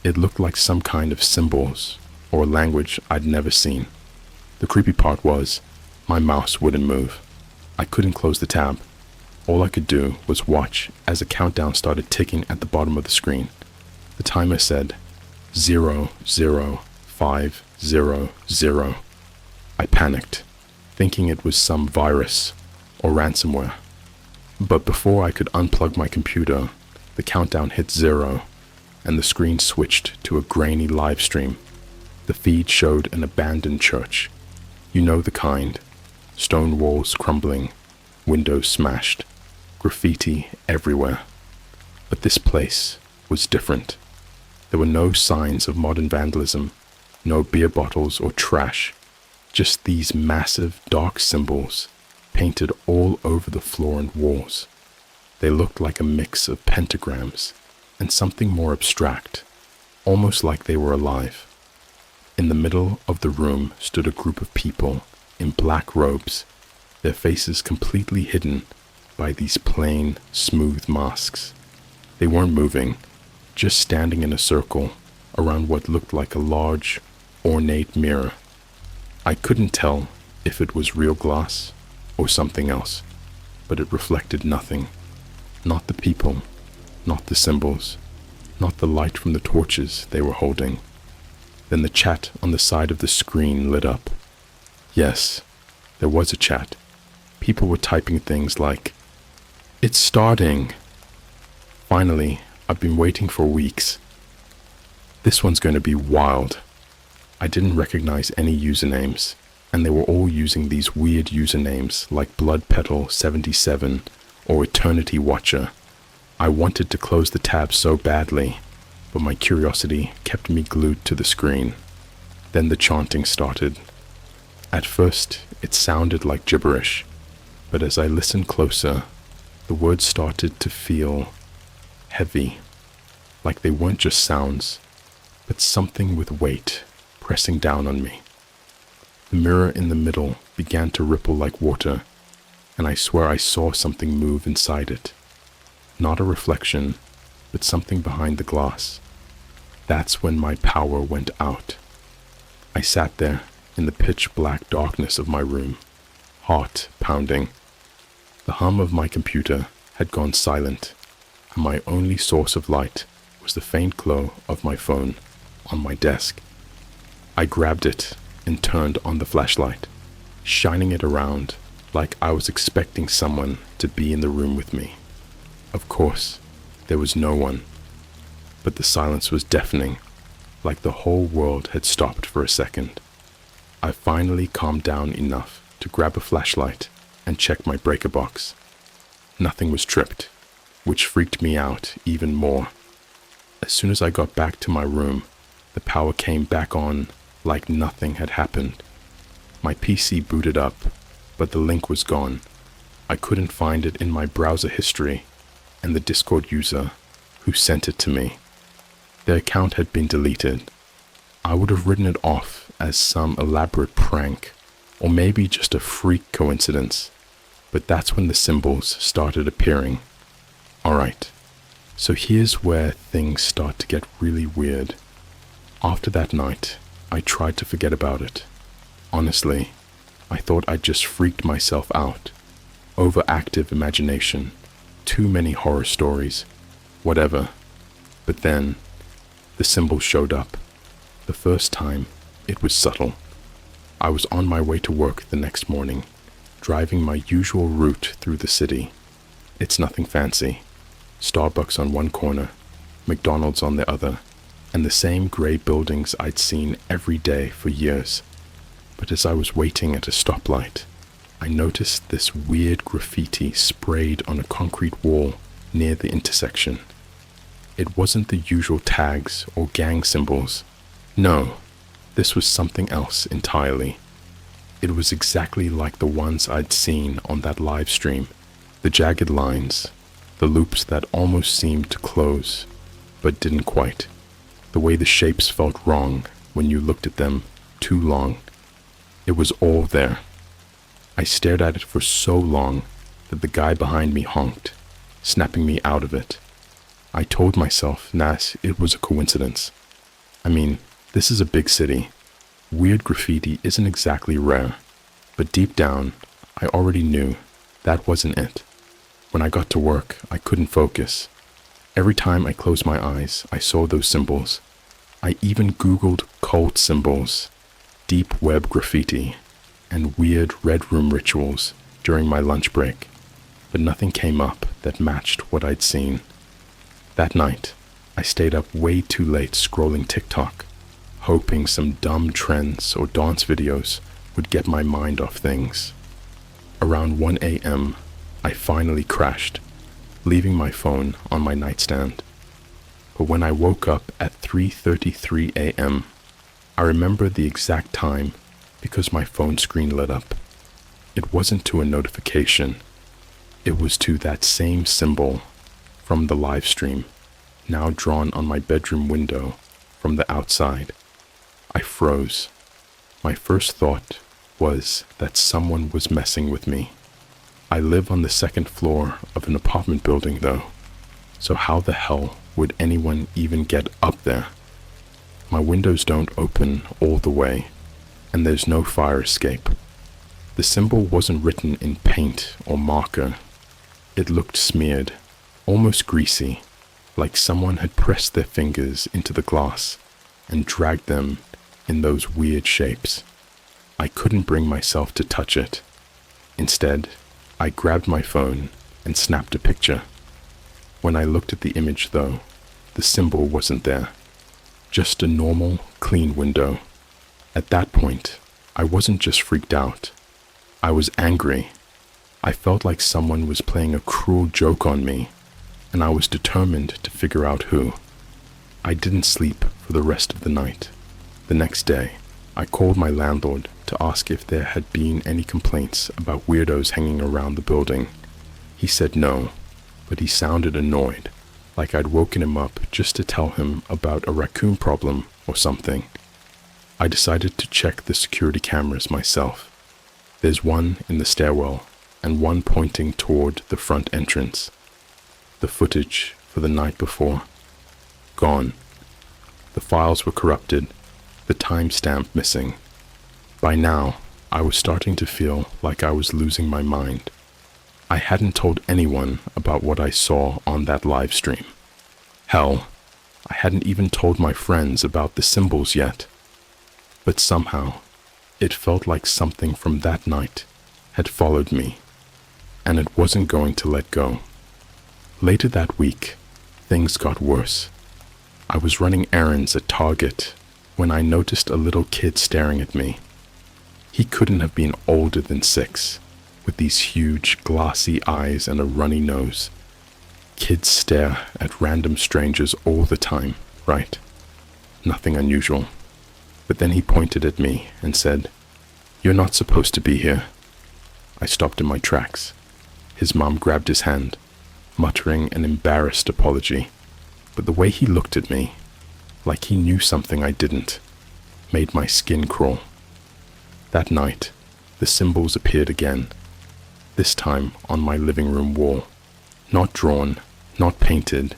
It looked like some kind of symbols, or a language I'd never seen. The creepy part was, my mouse wouldn't move. I couldn't close the tab. All I could do was watch as a countdown started ticking at the bottom of the screen. The timer said, 00500. I panicked, thinking it was some virus or ransomware. But before I could unplug my computer, the countdown hit 0, and the screen switched to a grainy live stream. The feed showed an abandoned church. You know the kind. Stone walls crumbling, windows smashed, graffiti everywhere. But this place was different. There were no signs of modern vandalism, no beer bottles or trash, just these massive dark symbols painted all over the floor and walls. They looked like a mix of pentagrams and something more abstract, almost like they were alive. In the middle of the room stood a group of people in black robes, their faces completely hidden by these plain, smooth masks. They weren't moving, just standing in a circle around what looked like a large, ornate mirror. I couldn't tell if it was real glass or something else, but it reflected nothing. Not the people, not the symbols, not the light from the torches they were holding. Then the chat on the side of the screen lit up. Yes, there was a chat. People were typing things like, "It's starting." Finally, I've been waiting for weeks. This one's going to be wild. I didn't recognize any usernames, and they were all using these weird usernames like Bloodpetal77 or Eternity Watcher. I wanted to close the tab so badly, but my curiosity kept me glued to the screen. Then the chanting started. At first, it sounded like gibberish, but as I listened closer, the words started to feel heavy, like they weren't just sounds, but something with weight pressing down on me. The mirror in the middle began to ripple like water, and I swear I saw something move inside it. Not a reflection, but something behind the glass. That's when my power went out. I sat there in the pitch black darkness of my room, heart pounding. The hum of my computer had gone silent, and my only source of light was the faint glow of my phone on my desk. I grabbed it and turned on the flashlight, shining it around like I was expecting someone to be in the room with me. Of course, there was no one, but the silence was deafening, like the whole world had stopped for a second. I finally calmed down enough to grab a flashlight and check my breaker box. Nothing was tripped, which freaked me out even more. As soon as I got back to my room, the power came back on like nothing had happened. My PC booted up, but the link was gone. I couldn't find it in my browser history, and the Discord user who sent it to me, their account had been deleted. I would have written it off as some elaborate prank or maybe just a freak coincidence, but that's when the symbols started appearing. Alright, so here's where things start to get really weird. After that night, I tried to forget about it. Honestly, I thought I'd just freaked myself out. Overactive imagination, too many horror stories, whatever. But then, the symbol showed up. The first time, it was subtle. I was on my way to work the next morning, driving my usual route through the city. It's nothing fancy. Starbucks on one corner, McDonald's on the other, and the same gray buildings I'd seen every day for years. But as I was waiting at a stoplight, I noticed this weird graffiti sprayed on a concrete wall near the intersection. It wasn't the usual tags or gang symbols. No, this was something else entirely. It was exactly like the ones I'd seen on that live stream. The jagged lines, the loops that almost seemed to close, but didn't quite. The way the shapes felt wrong when you looked at them too long. It was all there. I stared at it for so long that the guy behind me honked, snapping me out of it. I told myself it was a coincidence. I mean, this is a big city. Weird graffiti isn't exactly rare, but deep down, I already knew that wasn't it. When I got to work, I couldn't focus. Every time I closed my eyes, I saw those symbols. I even Googled cult symbols, deep web graffiti, and weird red room rituals during my lunch break, but nothing came up that matched what I'd seen. That night, I stayed up way too late scrolling TikTok, hoping some dumb trends or dance videos would get my mind off things. Around 1 a.m., I finally crashed, leaving my phone on my nightstand. But when I woke up at 3:33 a.m., I remember the exact time because my phone screen lit up. It wasn't to a notification. It was to that same symbol from the live stream, now drawn on my bedroom window from the outside. I froze. My first thought was that someone was messing with me. I live on the second floor of an apartment building though, so how the hell would anyone even get up there? My windows don't open all the way, and there's no fire escape. The symbol wasn't written in paint or marker. It looked smeared, almost greasy, like someone had pressed their fingers into the glass and dragged them in those weird shapes. I couldn't bring myself to touch it. Instead, I grabbed my phone and snapped a picture. When I looked at the image though, the symbol wasn't there. Just a normal, clean window. At that point, I wasn't just freaked out. I was angry. I felt like someone was playing a cruel joke on me, and I was determined to figure out who. I didn't sleep for the rest of the night. The next day, I called my landlord to ask if there had been any complaints about weirdos hanging around the building. He said no, but he sounded annoyed, like I'd woken him up just to tell him about a raccoon problem or something. I decided to check the security cameras myself. There's one in the stairwell and one pointing toward the front entrance. The footage for the night before, gone. The files were corrupted, the timestamp missing. By now, I was starting to feel like I was losing my mind. I hadn't told anyone about what I saw on that live stream. Hell, I hadn't even told my friends about the symbols yet. But somehow, it felt like something from that night had followed me, and it wasn't going to let go. Later that week, things got worse. I was running errands at Target when I noticed a little kid staring at me. He couldn't have been older than 6, with these huge, glassy eyes and a runny nose. Kids stare at random strangers all the time, right? Nothing unusual. But then he pointed at me and said, "You're not supposed to be here." I stopped in my tracks. His mom grabbed his hand, muttering an embarrassed apology. But the way he looked at me, like he knew something I didn't, made my skin crawl. That night, the the symbols appeared again, this time on my living room wall. Not drawn, not painted,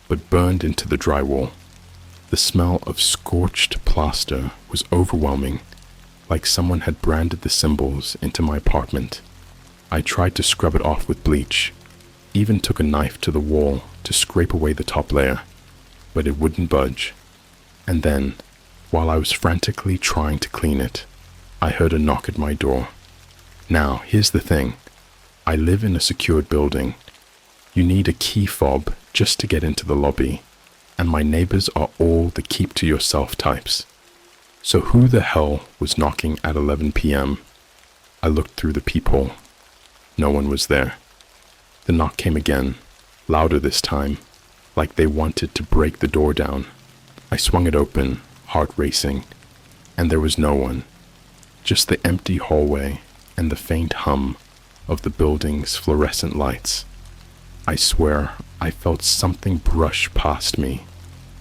but burned into the drywall. The smell of scorched plaster was overwhelming, like someone had branded the symbols into my apartment. I tried to scrub it off with bleach, even took a knife to the wall to scrape away the top layer, but it wouldn't budge. And then, while I was frantically trying to clean it, I heard a knock at my door. Now, here's the thing. I live in a secured building. You need a key fob just to get into the lobby, and my neighbors are all the keep-to-yourself types. So who the hell was knocking at 11 p.m.? I looked through the peephole. No one was there. The knock came again, louder this time, like they wanted to break the door down. I swung it open, heart racing, and there was no one. Just the empty hallway and the faint hum of the building's fluorescent lights. I swear I felt something brush past me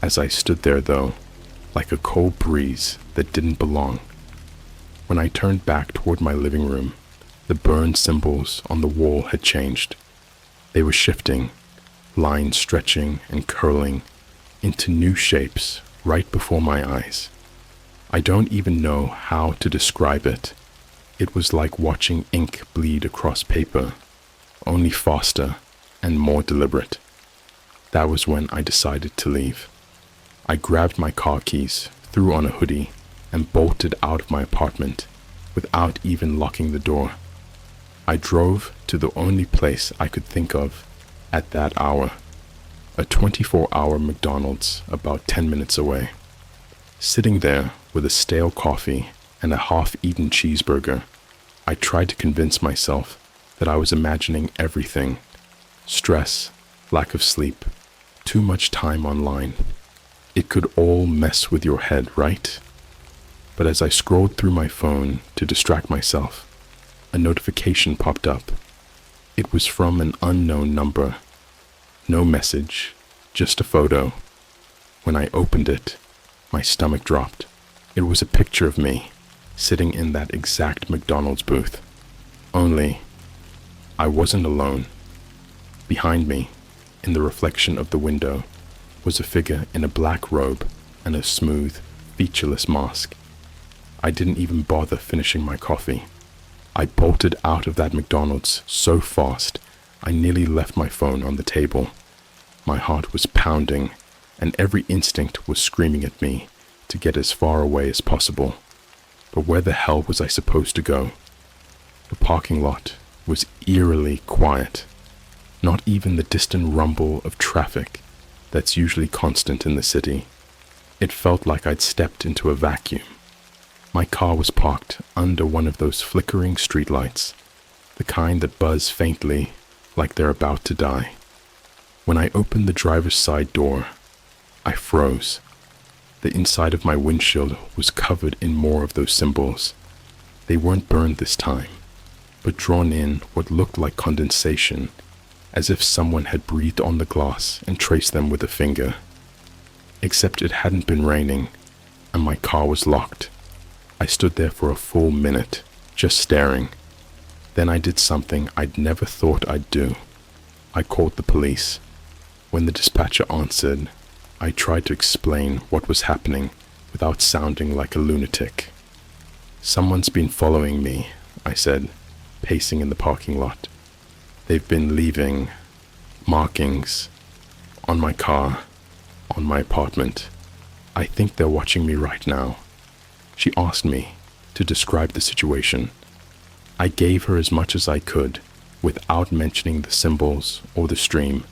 as I stood there though, like a cold breeze that didn't belong. When I turned back toward my living room, the burned symbols on the wall had changed. They were shifting, lines stretching and curling into new shapes right before my eyes. I don't even know how to describe it. It was like watching ink bleed across paper, only faster and more deliberate. That was when I decided to leave. I grabbed my car keys, threw on a hoodie, and bolted out of my apartment without even locking the door. I drove to the only place I could think of at that hour, a 24-hour McDonald's about 10 minutes away. Sitting there with a stale coffee and a half-eaten cheeseburger, I tried to convince myself that I was imagining everything. Stress, lack of sleep, too much time online. It could all mess with your head, right? But as I scrolled through my phone to distract myself, a notification popped up. It was from an unknown number. No message, just a photo. When I opened it, my stomach dropped. It was a picture of me, sitting in that exact McDonald's booth. Only, I wasn't alone. Behind me, in the reflection of the window, was a figure in a black robe and a smooth, featureless mask. I didn't even bother finishing my coffee. I bolted out of that McDonald's so fast, I nearly left my phone on the table. My heart was pounding, and every instinct was screaming at me to get as far away as possible. But where the hell was I supposed to go? The parking lot was eerily quiet. Not even the distant rumble of traffic that's usually constant in the city. It felt like I'd stepped into a vacuum. My car was parked under one of those flickering streetlights, the kind that buzz faintly like they're about to die. When I opened the driver's side door, I froze. The inside of my windshield was covered in more of those symbols. They weren't burned this time, but drawn in what looked like condensation, as if someone had breathed on the glass and traced them with a finger. Except it hadn't been raining, and my car was locked. I stood there for a full minute, just staring. Then I did something I'd never thought I'd do. I called the police. When the dispatcher answered, I tried to explain what was happening without sounding like a lunatic. "Someone's been following me," I said, pacing in the parking lot. "They've been leaving markings on my car, on my apartment. I think they're watching me right now." She asked me to describe the situation. I gave her as much as I could without mentioning the symbols or the stream,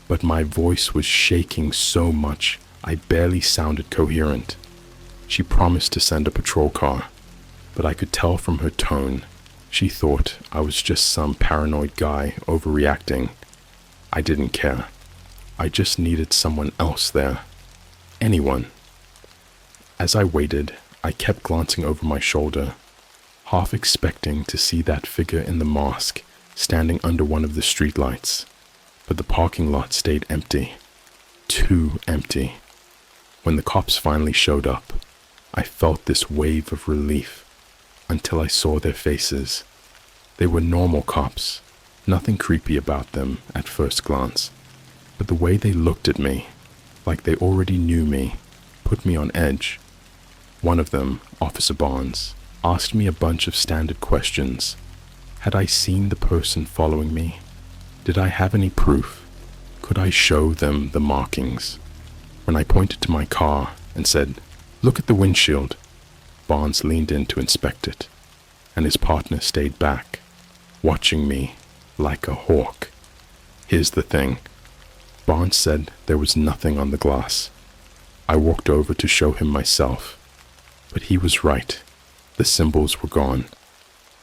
but my voice was shaking so much I barely sounded coherent. She promised to send a patrol car, but I could tell from her tone she thought I was just some paranoid guy overreacting. I didn't care. I just needed someone else there. Anyone. As I waited, I kept glancing over my shoulder, half expecting to see that figure in the mask standing under one of the streetlights. But the parking lot stayed empty. Too empty. When the cops finally showed up, I felt this wave of relief. until I saw their faces. They were normal cops, nothing creepy about them at first glance, but the way they looked at me, like they already knew me, put me on edge. One of them, Officer Barnes, asked me a bunch of standard questions. Had I seen the person following me? Did I have any proof? Could I show them the markings? When I pointed to my car and said, "Look at the windshield," Barnes leaned in to inspect it, and his partner stayed back, watching me like a hawk. Here's the thing. Barnes said there was nothing on the glass. I walked over to show him myself, but he was right. The symbols were gone.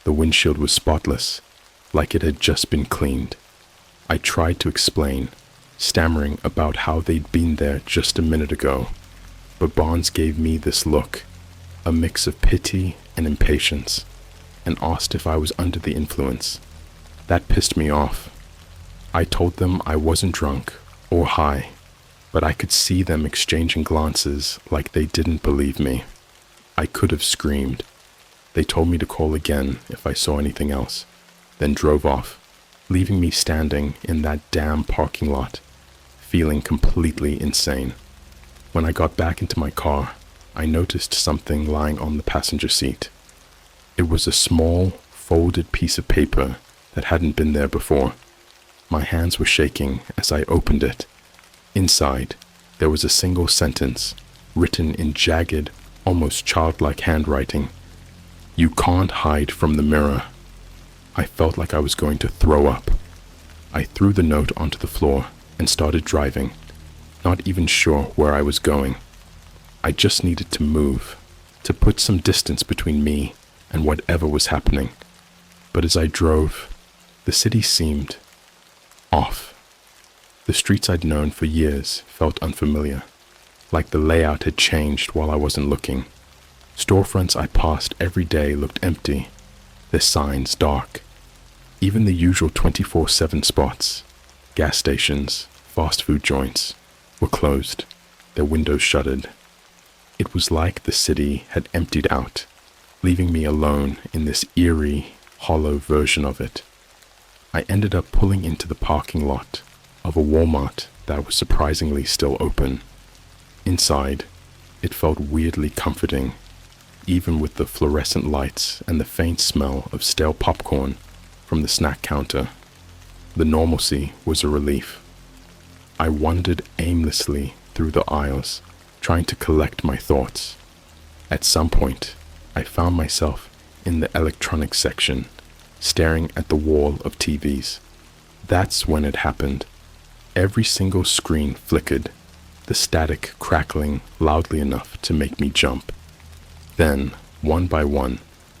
The windshield was spotless, like it had just been cleaned. I tried to explain, stammering about how they'd been there just a minute ago, but Barnes gave me this look, a mix of pity and impatience, and asked if I was under the influence. That pissed me off. I told them I wasn't drunk or high, but I could see them exchanging glances like they didn't believe me. I could have screamed. They told me to call again if I saw anything else, then drove off, leaving me standing in that damn parking lot, feeling completely insane. When I got back into my car, I noticed something lying on the passenger seat. It was a small, folded piece of paper that hadn't been there before. My hands were shaking as I opened it. Inside, there was a single sentence, written in jagged, almost childlike handwriting. "You can't hide from the mirror." I felt like I was going to throw up. I threw the note onto the floor and started driving, not even sure where I was going. I just needed to move, to put some distance between me and whatever was happening. But as I drove, the city seemed off. The streets I'd known for years felt unfamiliar, like the layout had changed while I wasn't looking. Storefronts I passed every day looked empty, their signs dark. Even the usual 24/7 spots, gas stations, fast food joints, were closed, their windows shuttered. It was like the city had emptied out, leaving me alone in this eerie, hollow version of it. I ended up pulling into the parking lot of a Walmart that was surprisingly still open. Inside, it felt weirdly comforting, even with the fluorescent lights and the faint smell of stale popcorn from the snack counter. The normalcy was a relief. I wandered aimlessly through the aisles, trying to collect my thoughts. At some point, I found myself in the electronics section, staring at the wall of TVs. That's when it happened. Every single screen flickered, the static crackling loudly enough to make me jump. Then, one by one,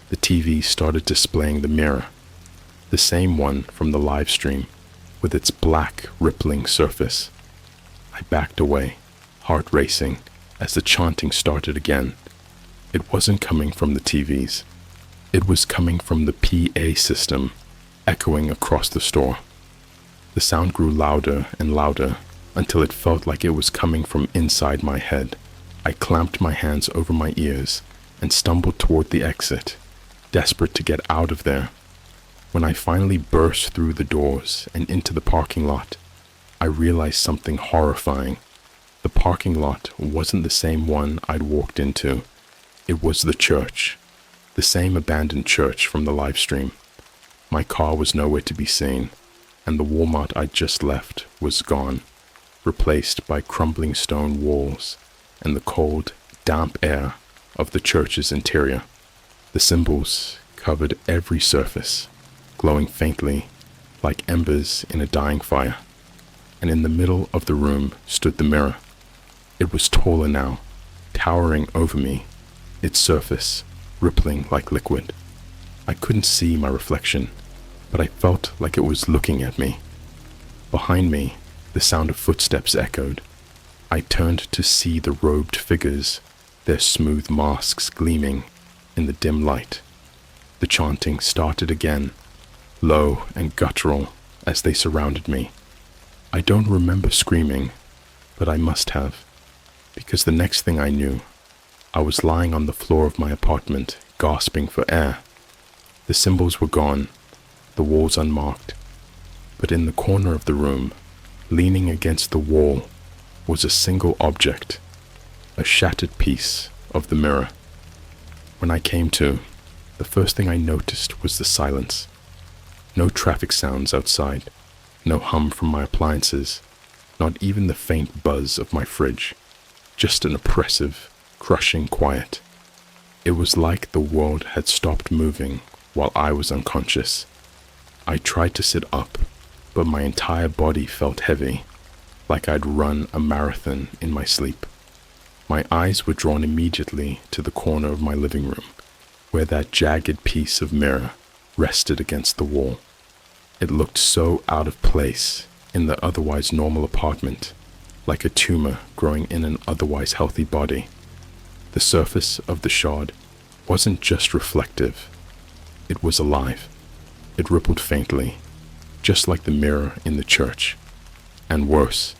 the TV started displaying the mirror, the same one from the live stream, with its black, rippling surface. I backed away, heart racing, as the chanting started again. It wasn't coming from the TVs. It was coming from the PA system, echoing across the store. The sound grew louder and louder until it felt like it was coming from inside my head. I clamped my hands over my ears and stumbled toward the exit, desperate to get out of there. When I finally burst through the doors and into the parking lot, I realized something horrifying. The parking lot wasn't the same one I'd walked into. It was the church, the same abandoned church from the live stream. My car was nowhere to be seen, and the Walmart I'd just left was gone, replaced by crumbling stone walls and the cold, damp air of the church's interior. The symbols covered every surface, glowing faintly like embers in a dying fire, and in the middle of the room stood the mirror. It was taller now, towering over me, its surface rippling like liquid. I couldn't see my reflection, but I felt like it was looking at me. Behind me, the sound of footsteps echoed. I turned to see the robed figures, their smooth masks gleaming in the dim light. The chanting started again, low and guttural as they surrounded me. I don't remember screaming, but I must have, because the next thing I knew, I was lying on the floor of my apartment, gasping for air. The symbols were gone, the walls unmarked, but in the corner of the room, leaning against the wall, was a single object, a shattered piece of the mirror. When I came to, the first thing I noticed was the silence. No traffic sounds outside, no hum from my appliances, not even the faint buzz of my fridge, just an oppressive, crushing quiet. It was like the world had stopped moving while I was unconscious. I tried to sit up, but my entire body felt heavy, like I'd run a marathon in my sleep. My eyes were drawn immediately to the corner of my living room, where that jagged piece of mirror rested against the wall. It looked so out of place in the otherwise normal apartment, like a tumor growing in an otherwise healthy body. The surface of the shard wasn't just reflective, it was alive. It rippled faintly, just like the mirror in the church. And worse,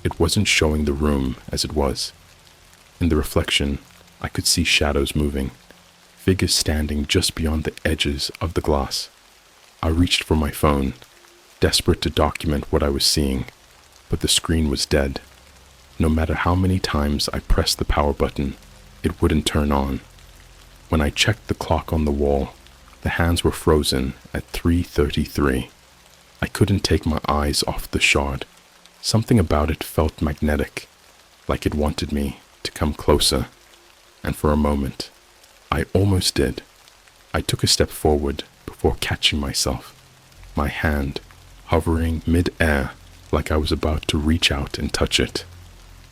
it wasn't showing the room as it was. In the reflection, I could see shadows moving, figures standing just beyond the edges of the glass. I reached for my phone, desperate to document what I was seeing, but the screen was dead. No matter how many times I pressed the power button, it wouldn't turn on. When I checked the clock on the wall, the hands were frozen at 3:33. I couldn't take my eyes off the shard. Something about it felt magnetic, like it wanted me to come closer. And for a moment, I almost did. I took a step forward before catching myself, my hand hovering mid-air like I was about to reach out and touch it.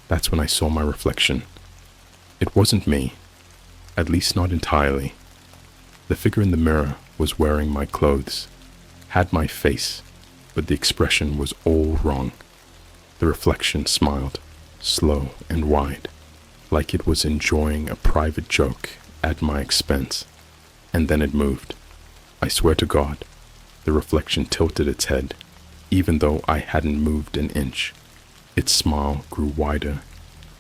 That's when I saw my reflection. It wasn't me, at least not entirely. The figure in the mirror was wearing my clothes, had my face, but the expression was all wrong. The reflection smiled, slow and wide, like it was enjoying a private joke at my expense. And then it moved. I swear to God, the reflection tilted its head, even though I hadn't moved an inch. Its smile grew wider,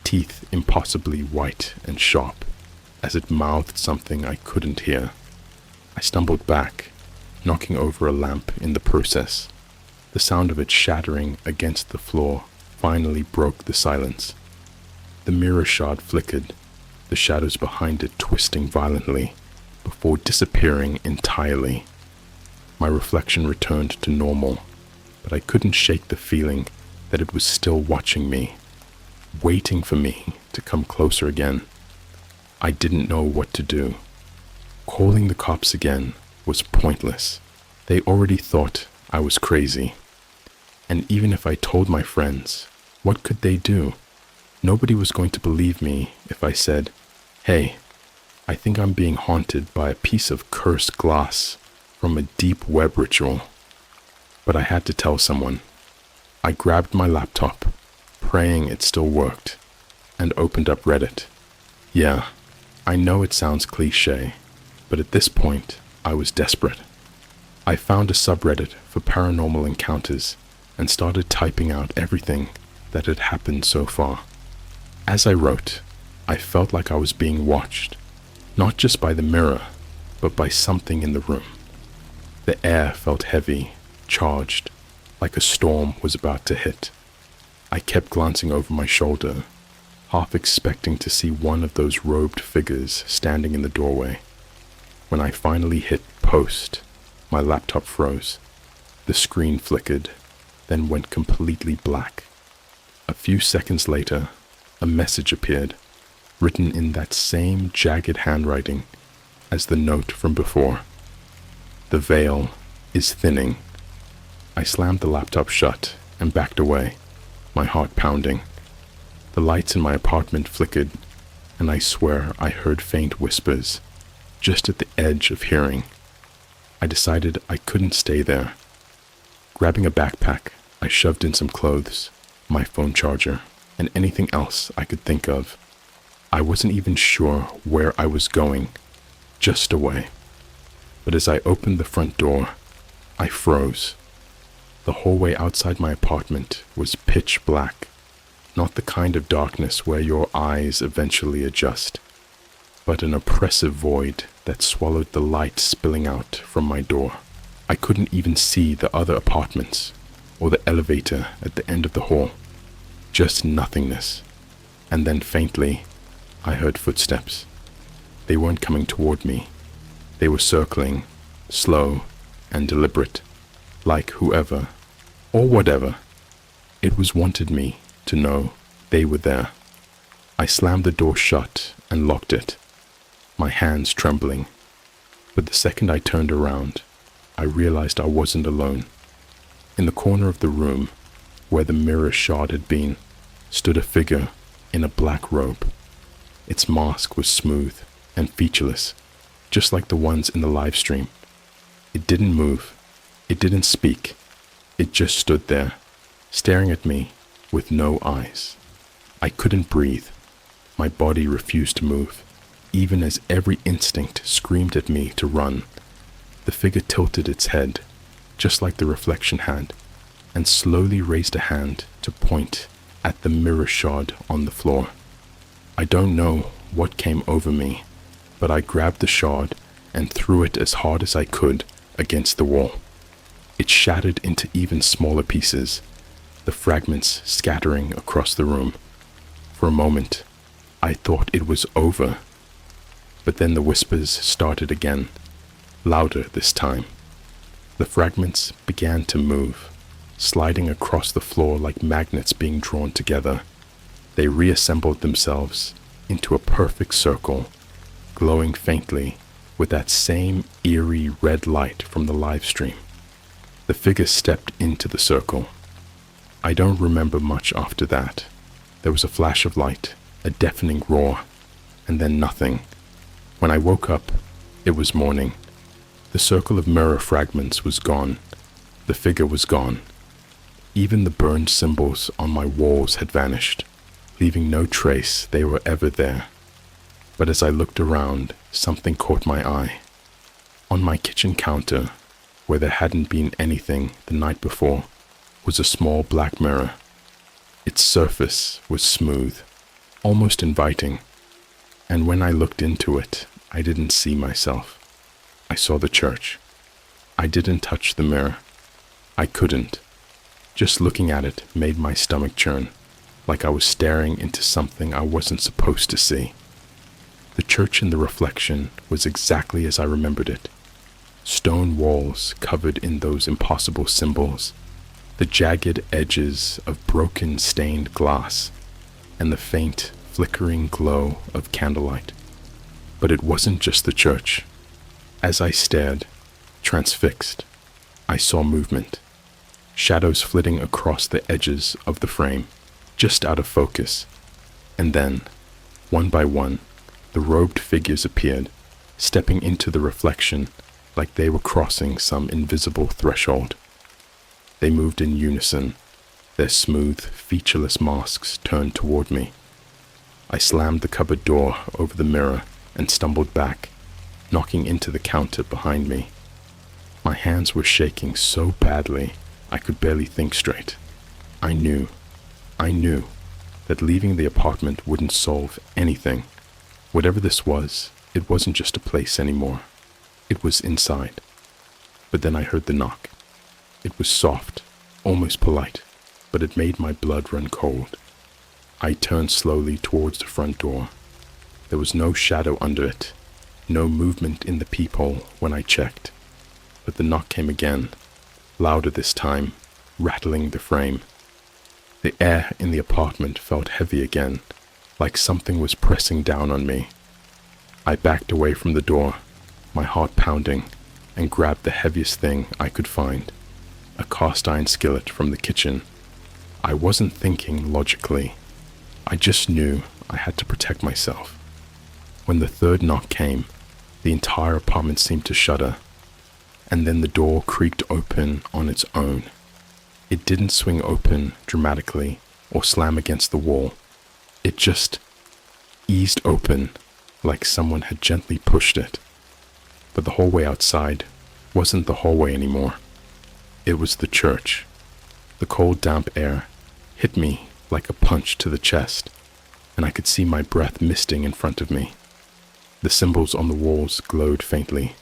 teeth impossibly white and sharp, as it mouthed something I couldn't hear. I stumbled back, knocking over a lamp in the process. The sound of it shattering against the floor finally broke the silence. The mirror shard flickered, the shadows behind it twisting violently, before disappearing entirely. My reflection returned to normal, but I couldn't shake the feeling that it was still watching me, waiting for me to come closer again. I didn't know what to do. Calling the cops again was pointless. They already thought I was crazy. And even if I told my friends, what could they do? Nobody was going to believe me if I said, "Hey, I think I'm being haunted by a piece of cursed glass from a deep web ritual." But I had to tell someone. I grabbed my laptop, praying it still worked, and opened up Reddit. Yeah, I know it sounds cliche, but at this point, I was desperate. I found a subreddit for paranormal encounters and started typing out everything that had happened so far. As I wrote, I felt like I was being watched, not just by the mirror, but by something in the room. The air felt heavy, charged, like a storm was about to hit. I kept glancing over my shoulder, half expecting to see one of those robed figures standing in the doorway. When I finally hit post, my laptop froze. The screen flickered, then went completely black. A few seconds later, a message appeared, written in that same jagged handwriting as the note from before. "The veil is thinning." I slammed the laptop shut and backed away, my heart pounding. The lights in my apartment flickered, and I swear I heard faint whispers, just at the edge of hearing. I decided I couldn't stay there. Grabbing a backpack, I shoved in some clothes, my phone charger, and anything else I could think of. I wasn't even sure where I was going, just away. But as I opened the front door, I froze. The hallway outside my apartment was pitch black, not the kind of darkness where your eyes eventually adjust, but an oppressive void that swallowed the light spilling out from my door. I couldn't even see the other apartments or the elevator at the end of the hall. Just nothingness. And then faintly, I heard footsteps. They weren't coming toward me. They were circling, slow and deliberate, like whoever, or whatever, it was wanted me to know they were there. I slammed the door shut and locked it, my hands trembling. But the second I turned around, I realized I wasn't alone. In the corner of the room, where the mirror shard had been, stood a figure in a black robe. Its mask was smooth and featureless, just like the ones in the live stream. It didn't move. It didn't speak. It just stood there, staring at me with no eyes. I couldn't breathe. My body refused to move, even as every instinct screamed at me to run. The figure tilted its head, just like the reflection had, and slowly raised a hand to point at the mirror shard on the floor. I don't know what came over me, but I grabbed the shard and threw it as hard as I could against the wall. It shattered into even smaller pieces, the fragments scattering across the room. For a moment, I thought it was over, but then the whispers started again, louder this time. The fragments began to move, sliding across the floor like magnets being drawn together. They reassembled themselves into a perfect circle, glowing faintly with that same eerie red light from the live stream. The figure stepped into the circle. I don't remember much after that. There was a flash of light, a deafening roar, and then nothing. When I woke up, it was morning. The circle of mirror fragments was gone. The figure was gone. Even the burned symbols on my walls had vanished, leaving no trace they were ever there. But as I looked around, something caught my eye. On my kitchen counter, where there hadn't been anything the night before, was a small black mirror. Its surface was smooth, almost inviting, and when I looked into it, I didn't see myself. I saw the church. I didn't touch the mirror. I couldn't. Just looking at it made my stomach churn, like I was staring into something I wasn't supposed to see. The church in the reflection was exactly as I remembered it. Stone walls covered in those impossible symbols, the jagged edges of broken stained glass, and the faint, flickering glow of candlelight. But it wasn't just the church. As I stared, transfixed, I saw movement, shadows flitting across the edges of the frame, just out of focus. And then, one by one, the robed figures appeared, stepping into the reflection like they were crossing some invisible threshold. They moved in unison, their smooth, featureless masks turned toward me. I slammed the cupboard door over the mirror and stumbled back, knocking into the counter behind me. My hands were shaking so badly I could barely think straight. I knew that leaving the apartment wouldn't solve anything. Whatever this was, it wasn't just a place anymore. It was inside. But then I heard the knock. It was soft, almost polite, but it made my blood run cold. I turned slowly towards the front door. There was no shadow under it, no movement in the peephole when I checked. But the knock came again, louder this time, rattling the frame. The air in the apartment felt heavy again, like something was pressing down on me. I backed away from the door, my heart pounding, and grabbed the heaviest thing I could find, a cast iron skillet from the kitchen. I wasn't thinking logically. I just knew I had to protect myself. When the third knock came, the entire apartment seemed to shudder, and then the door creaked open on its own. It didn't swing open dramatically or slam against the wall. It just eased open like someone had gently pushed it. But the hallway outside wasn't the hallway anymore. It was the church. The cold, damp air hit me like a punch to the chest, and I could see my breath misting in front of me. The symbols on the walls glowed faintly,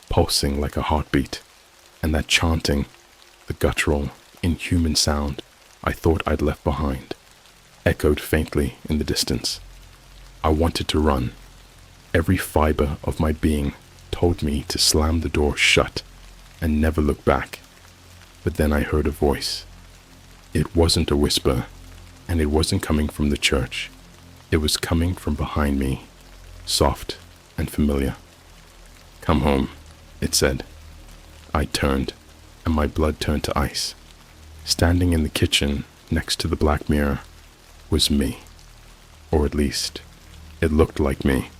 pulsing like a heartbeat, and that chanting, the guttural, inhuman sound I thought I'd left behind, echoed faintly in the distance. I wanted to run. Every fiber of my being told me to slam the door shut and never look back. But then I heard a voice. It wasn't a whisper, and it wasn't coming from the church. It was coming from behind me, soft and familiar. "Come home," it said. I turned, and my blood turned to ice. Standing in the kitchen next to the black mirror was me, or at least, it looked like me.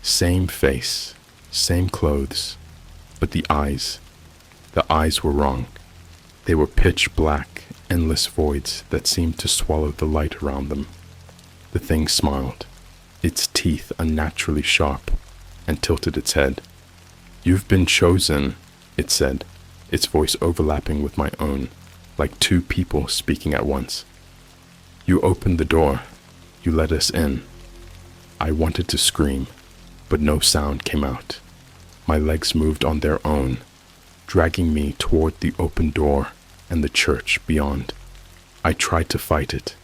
Same face, same clothes, but the eyes were wrong. They were pitch black, endless voids that seemed to swallow the light around them. The thing smiled, its teeth unnaturally sharp, and tilted its head. "You've been chosen," it said, its voice overlapping with my own, like two people speaking at once. "You opened the door. You let us in." I wanted to scream, but no sound came out. My legs moved on their own, dragging me toward the open door and the church beyond. I tried to fight it,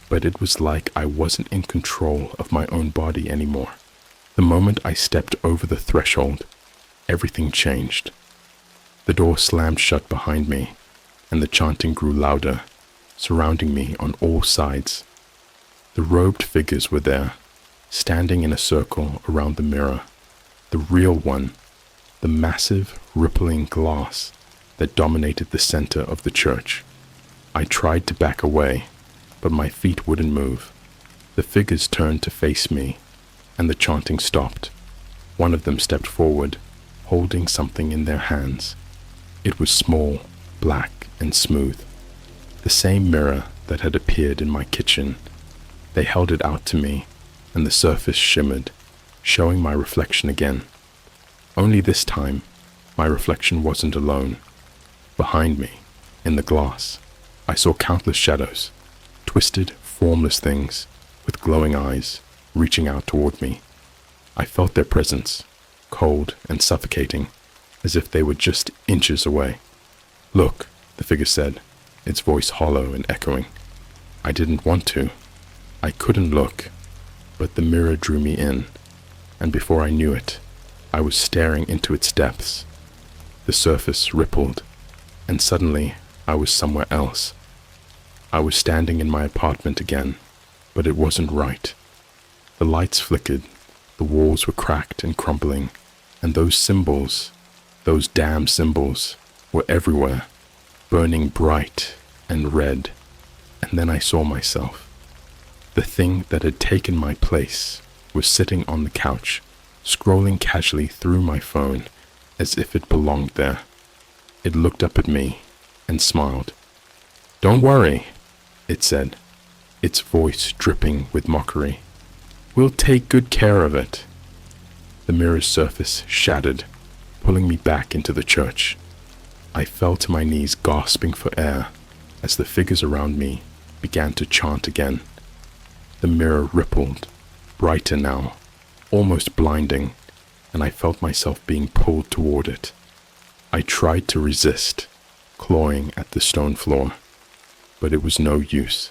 but it was like I wasn't in control of my own body anymore. The moment I stepped over the threshold, everything changed. The door slammed shut behind me, and the chanting grew louder, surrounding me on all sides. The robed figures were there, standing in a circle around the mirror, the real one, the massive, rippling glass that dominated the center of the church. I tried to back away, but my feet wouldn't move. The figures turned to face me, and the chanting stopped. One of them stepped forward, holding something in their hands. It was small, black, and smooth. The same mirror that had appeared in my kitchen. They held it out to me, and the surface shimmered, showing my reflection again. Only this time, my reflection wasn't alone. Behind me, in the glass, I saw countless shadows, twisted, formless things with glowing eyes reaching out toward me. I felt their presence, cold and suffocating, as if they were just inches away. "Look," the figure said, its voice hollow and echoing. I didn't want to. I couldn't look, but the mirror drew me in, and before I knew it, I was staring into its depths. The surface rippled, and suddenly I was somewhere else. I was standing in my apartment again, but it wasn't right. The lights flickered, the walls were cracked and crumbling, and those symbols, those damn symbols, were everywhere, burning bright and red. And then I saw myself. The thing that had taken my place was sitting on the couch, scrolling casually through my phone as if it belonged there. It looked up at me and smiled. "Don't worry," it said, its voice dripping with mockery. "We'll take good care of it." The mirror's surface shattered, pulling me back into the church. I fell to my knees, gasping for air, as the figures around me began to chant again. The mirror rippled, brighter now, almost blinding, and I felt myself being pulled toward it. I tried to resist, clawing at the stone floor, but it was no use.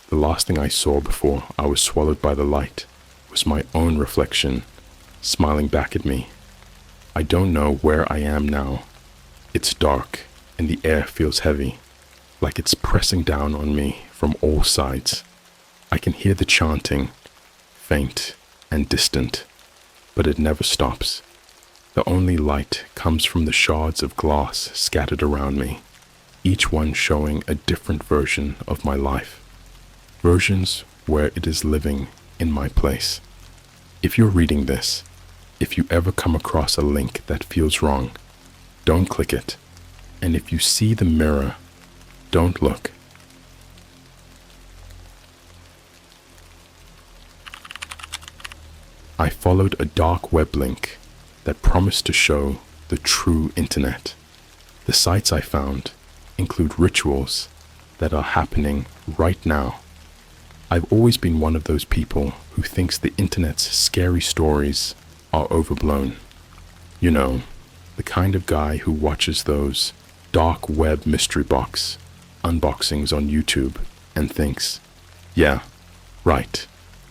The last thing I saw before I was swallowed by the light was my own reflection, smiling back at me. I don't know where I am now. It's dark, and the air feels heavy, like it's pressing down on me from all sides. I can hear the chanting, faint and distant, but it never stops. The only light comes from the shards of glass scattered around me, each one showing a different version of my life. Versions where it is living in my place. If you're reading this, if you ever come across a link that feels wrong, don't click it. And if you see the mirror, don't look. I followed a dark web link that promised to show the true internet. The sites I found include rituals that are happening right now. I've always been one of those people who thinks the internet's scary stories are overblown. You know, the kind of guy who watches those dark web mystery box unboxings on YouTube and thinks, yeah, right,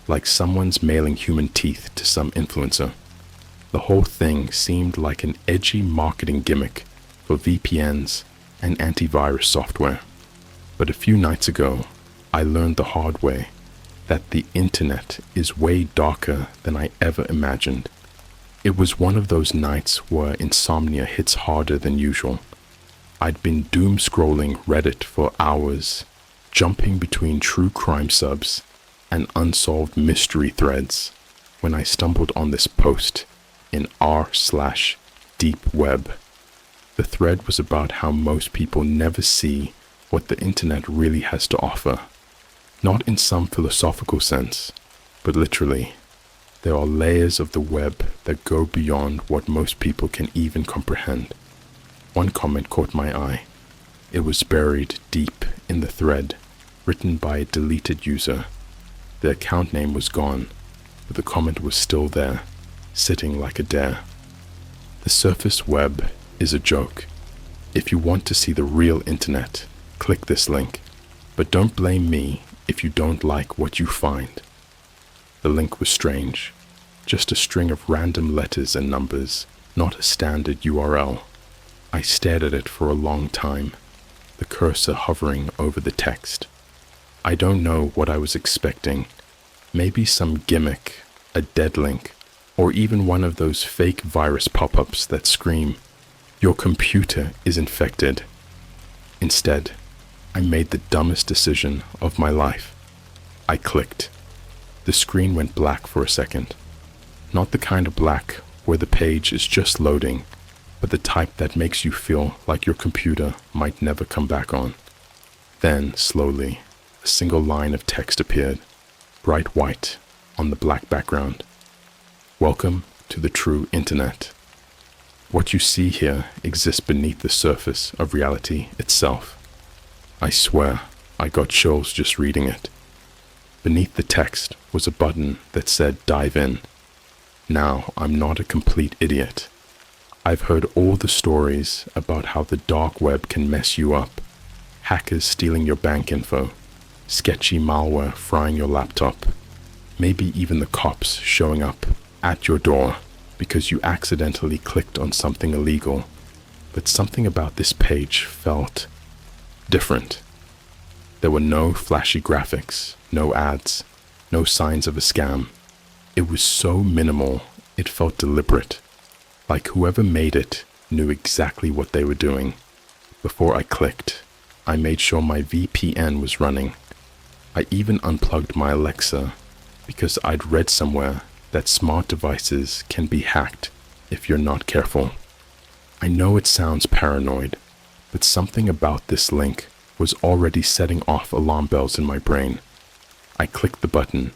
like someone's mailing human teeth to some influencer. The whole thing seemed like an edgy marketing gimmick for VPNs and antivirus software. But a few nights ago, I learned the hard way that the internet is way darker than I ever imagined. It was one of those nights where insomnia hits harder than usual. I'd been doom scrolling Reddit for hours, jumping between true crime subs and unsolved mystery threads, when I stumbled on this post in r/deep web. The thread was about how most people never see what the internet really has to offer. Not in some philosophical sense, but literally. There are layers of the web that go beyond what most people can even comprehend. One comment caught my eye. It was buried deep in the thread, written by a deleted user. The account name was gone, but the comment was still there, sitting like a dare. The surface web is a joke. If you want to see the real internet, click this link. But don't blame me if you don't like what you find. The link was strange. Just a string of random letters and numbers, not a standard URL. I stared at it for a long time, the cursor hovering over the text. I don't know what I was expecting. Maybe some gimmick, a dead link, or even one of those fake virus pop-ups that scream, "Your computer is infected." Instead, I made the dumbest decision of my life. I clicked. The screen went black for a second. Not the kind of black where the page is just loading, but the type that makes you feel like your computer might never come back on. Then, slowly, a single line of text appeared, bright white on the black background. Welcome to the true internet. What you see here exists beneath the surface of reality itself. I swear, I got chills just reading it. Beneath the text was a button that said dive in. Now I'm not a complete idiot. I've heard all the stories about how the dark web can mess you up. Hackers stealing your bank info, sketchy malware frying your laptop, maybe even the cops showing up at your door because you accidentally clicked on something illegal. But something about this page felt different. There were no flashy graphics, no ads, no signs of a scam. It was so minimal, it felt deliberate, like whoever made it knew exactly what they were doing. Before I clicked, I made sure my VPN was running. I even unplugged my Alexa because I'd read somewhere that smart devices can be hacked if you're not careful. I know it sounds paranoid, but something about this link was already setting off alarm bells in my brain. I clicked the button.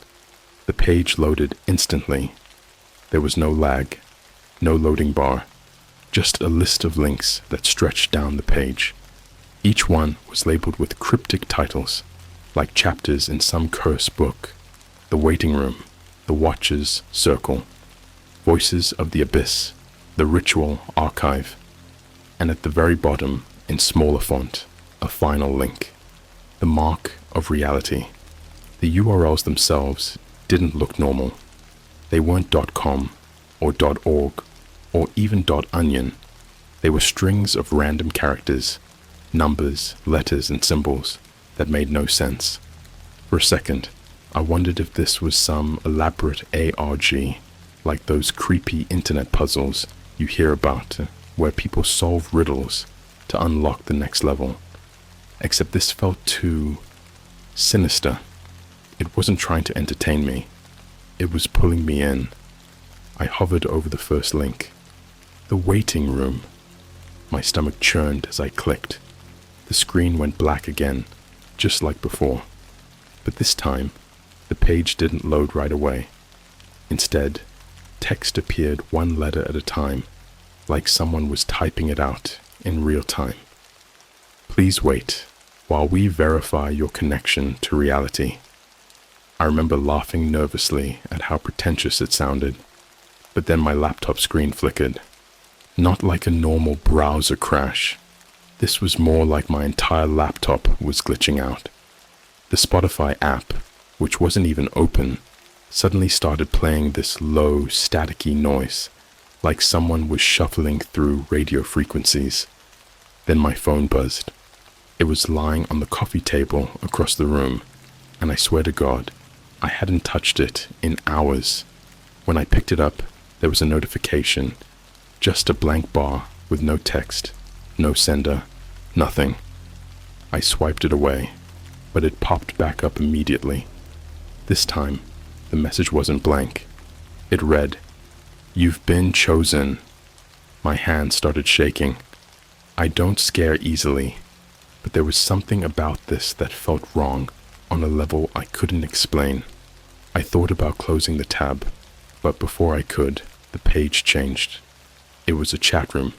The page loaded instantly. There was no lag, no loading bar, just a list of links that stretched down the page. Each one was labeled with cryptic titles, like chapters in some cursed book. The Waiting Room, The Watcher's Circle, Voices of the Abyss, The Ritual Archive, and at the very bottom, in smaller font, a final link, The Mark of Reality. The URLs themselves didn't look normal. They weren't .com or .org or even .onion. They were strings of random characters, numbers, letters, and symbols that made no sense. For a second, I wondered if this was some elaborate ARG, like those creepy internet puzzles you hear about, where people solve riddles to unlock the next level. Except this felt too sinister. It wasn't trying to entertain me. It was pulling me in. I hovered over the first link. The Waiting Room. My stomach churned as I clicked. The screen went black again, just like before. But this time, the page didn't load right away. Instead, text appeared one letter at a time, like someone was typing it out in real time. Please wait while we verify your connection to reality. I remember laughing nervously at how pretentious it sounded, but then my laptop screen flickered. Not like a normal browser crash. This was more like my entire laptop was glitching out. The Spotify app, which wasn't even open, suddenly started playing this low, staticky noise, like someone was shuffling through radio frequencies. Then my phone buzzed. It was lying on the coffee table across the room, and I swear to God, I hadn't touched it in hours. When I picked it up, there was a notification, just a blank bar with no text, no sender, nothing. I swiped it away, but it popped back up immediately. This time, the message wasn't blank. It read, "You've been chosen." My hand started shaking. I don't scare easily, but there was something about this that felt wrong on a level I couldn't explain. I thought about closing the tab, but before I could, the page changed. It was a chat room.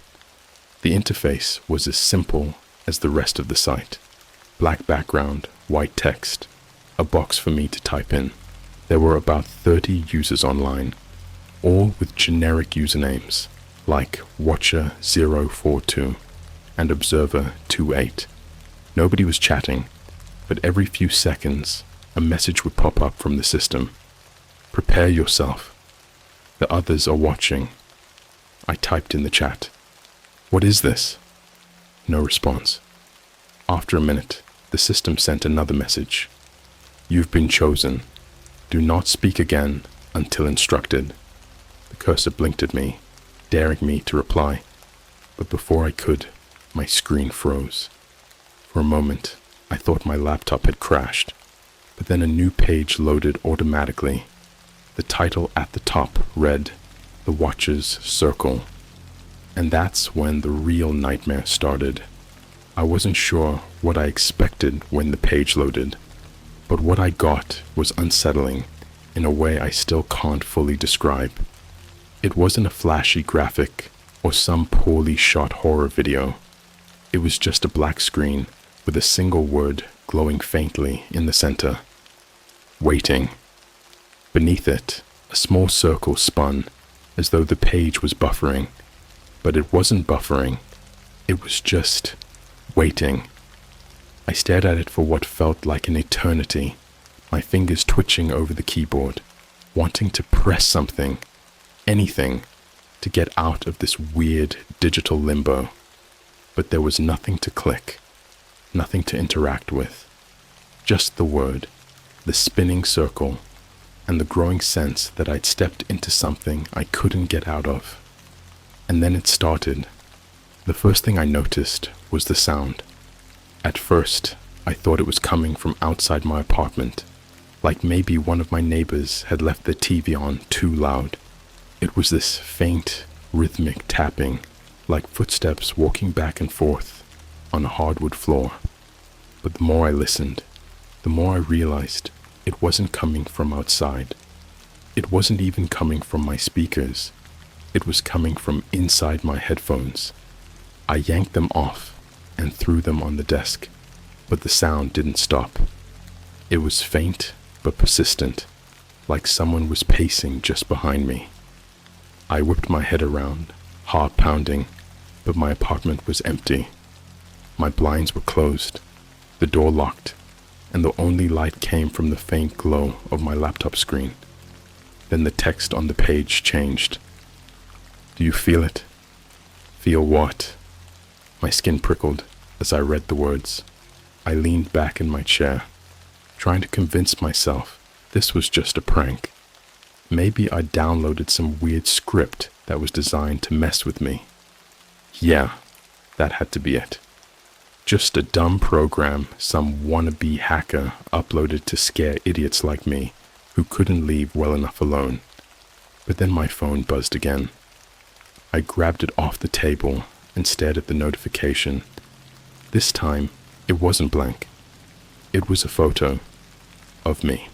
The interface was as simple as the rest of the site. Black background, white text, a box for me to type in. There were about 30 users online, all with generic usernames like Watcher042 and Observer28. Nobody was chatting, but every few seconds, a message would pop up from the system. "Prepare yourself. The others are watching." I typed in the chat, "What is this?" No response. After a minute, the system sent another message. "You've been chosen. Do not speak again until instructed." The cursor blinked at me, daring me to reply, but before I could, my screen froze. For a moment, I thought my laptop had crashed, but then a new page loaded automatically. The title at the top read, "The Watcher's Circle." And that's when the real nightmare started. I wasn't sure what I expected when the page loaded, but what I got was unsettling in a way I still can't fully describe. It wasn't a flashy graphic or some poorly shot horror video. It was just a black screen with a single word glowing faintly in the center. Waiting. Beneath it, a small circle spun as though the page was buffering, but it wasn't buffering. It was just waiting. I stared at it for what felt like an eternity, my fingers twitching over the keyboard, wanting to press something, anything, to get out of this weird digital limbo. But there was nothing to click, nothing to interact with. Just the word, the spinning circle, and the growing sense that I'd stepped into something I couldn't get out of. And then it started. The first thing I noticed was the sound. At first, I thought it was coming from outside my apartment, like maybe one of my neighbors had left the TV on too loud. It was this faint, rhythmic tapping, like footsteps walking back and forth on a hardwood floor. But the more I listened, the more I realized it wasn't coming from outside. It wasn't even coming from my speakers. It was coming from inside my headphones. I yanked them off and threw them on the desk, but the sound didn't stop. It was faint but persistent, like someone was pacing just behind me. I whipped my head around, heart pounding, but my apartment was empty. My blinds were closed, the door locked, and the only light came from the faint glow of my laptop screen. Then the text on the page changed. "Do you feel it?" "Feel what?" My skin prickled as I read the words. I leaned back in my chair, trying to convince myself this was just a prank. Maybe I downloaded some weird script that was designed to mess with me. Yeah, that had to be it. Just a dumb program some wannabe hacker uploaded to scare idiots like me who couldn't leave well enough alone. But then my phone buzzed again. I grabbed it off the table and stared at the notification. This time, it wasn't blank. It was a photo of me.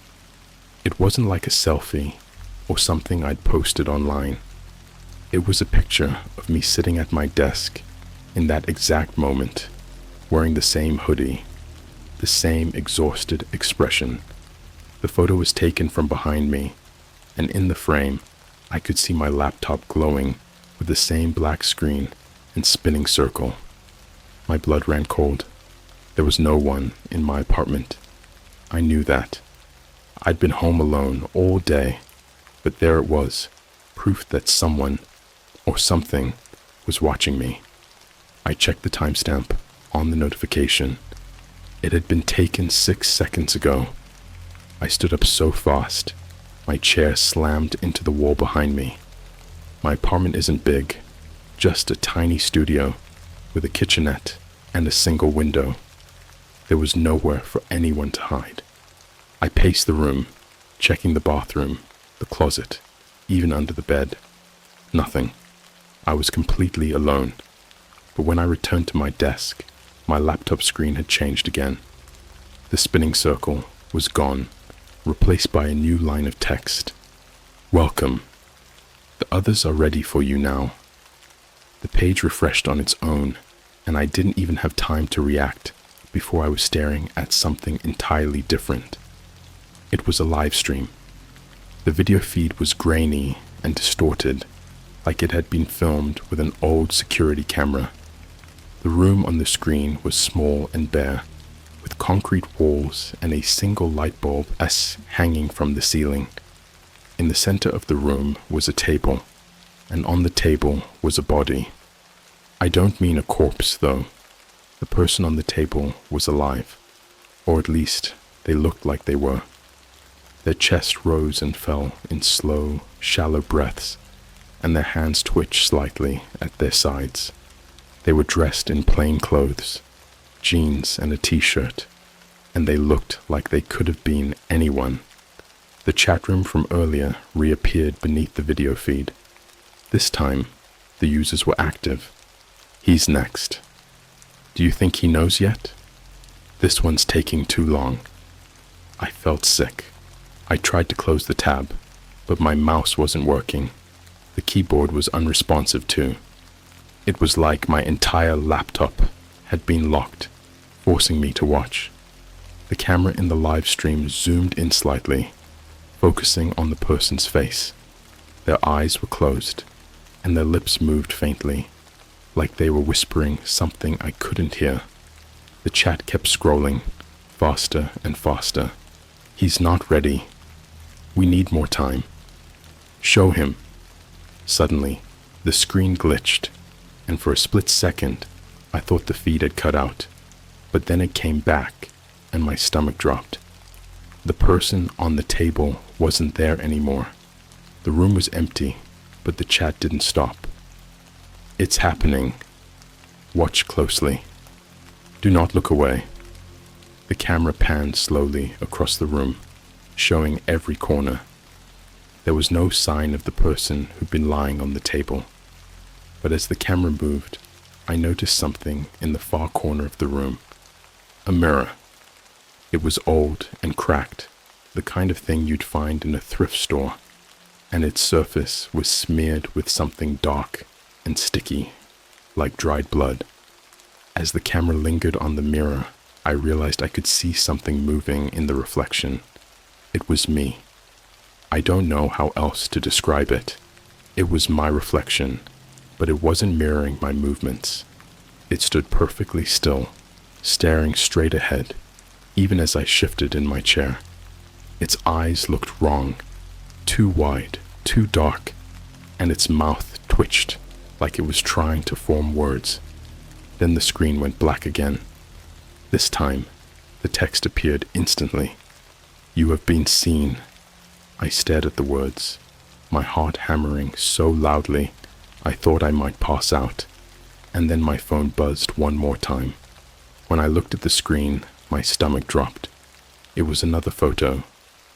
It wasn't like a selfie or something I'd posted online. It was a picture of me sitting at my desk in that exact moment, wearing the same hoodie, the same exhausted expression, The photo was taken from behind me, and in the frame, I could see my laptop glowing with the same black screen and spinning circle. My blood ran cold. There was no one in my apartment. I knew that. I'd been home alone all day, but there it was, proof that someone or something was watching me. I checked the timestamp on the notification. It had been taken 6 seconds ago. I stood up so fast, my chair slammed into the wall behind me. My apartment isn't big, just a tiny studio with a kitchenette and a single window. There was nowhere for anyone to hide. I paced the room, checking the bathroom, the closet, even under the bed. Nothing. I was completely alone. But when I returned to my desk, my laptop screen had changed again. The spinning circle was gone, replaced by a new line of text. Welcome. The others are ready for you now. The page refreshed on its own, and I didn't even have time to react before I was staring at something entirely different. It was a live stream. The video feed was grainy and distorted, like it had been filmed with an old security camera. The room on the screen was small and bare, with concrete walls and a single light bulb hanging from the ceiling. In the center of the room was a table, and on the table was a body. I don't mean a corpse, though. The person on the table was alive, or at least they looked like they were. Their chest rose and fell in slow, shallow breaths, and their hands twitched slightly at their sides. They were dressed in plain clothes, jeans and a t-shirt, and they looked like they could have been anyone. The chat room from earlier reappeared beneath the video feed. This time, the users were active. He's next. Do you think he knows yet? This one's taking too long. I felt sick. I tried to close the tab, but my mouse wasn't working. The keyboard was unresponsive too. It was like my entire laptop had been locked, forcing me to watch. The camera in the live stream zoomed in slightly, focusing on the person's face. Their eyes were closed, and their lips moved faintly, like they were whispering something I couldn't hear. The chat kept scrolling, faster and faster. He's not ready. We need more time. Show him. Suddenly, the screen glitched, and for a split second, I thought the feed had cut out. But then it came back, and my stomach dropped. The person on the table wasn't there anymore. The room was empty, but the chat didn't stop. It's happening. Watch closely. Do not look away. The camera panned slowly across the room, showing every corner. There was no sign of the person who'd been lying on the table. But as the camera moved, I noticed something in the far corner of the room. A mirror. It was old and cracked, the kind of thing you'd find in a thrift store, and its surface was smeared with something dark and sticky, like dried blood. As the camera lingered on the mirror, I realized I could see something moving in the reflection. It was me. I don't know how else to describe it. It was my reflection, but it wasn't mirroring my movements. It stood perfectly still, staring straight ahead, even as I shifted in my chair. Its eyes looked wrong, too wide, too dark, and its mouth twitched like it was trying to form words. Then the screen went black again. This time, the text appeared instantly. You have been seen. I stared at the words, my heart hammering so loudly I thought I might pass out, and then my phone buzzed one more time. When I looked at the screen, my stomach dropped. It was another photo,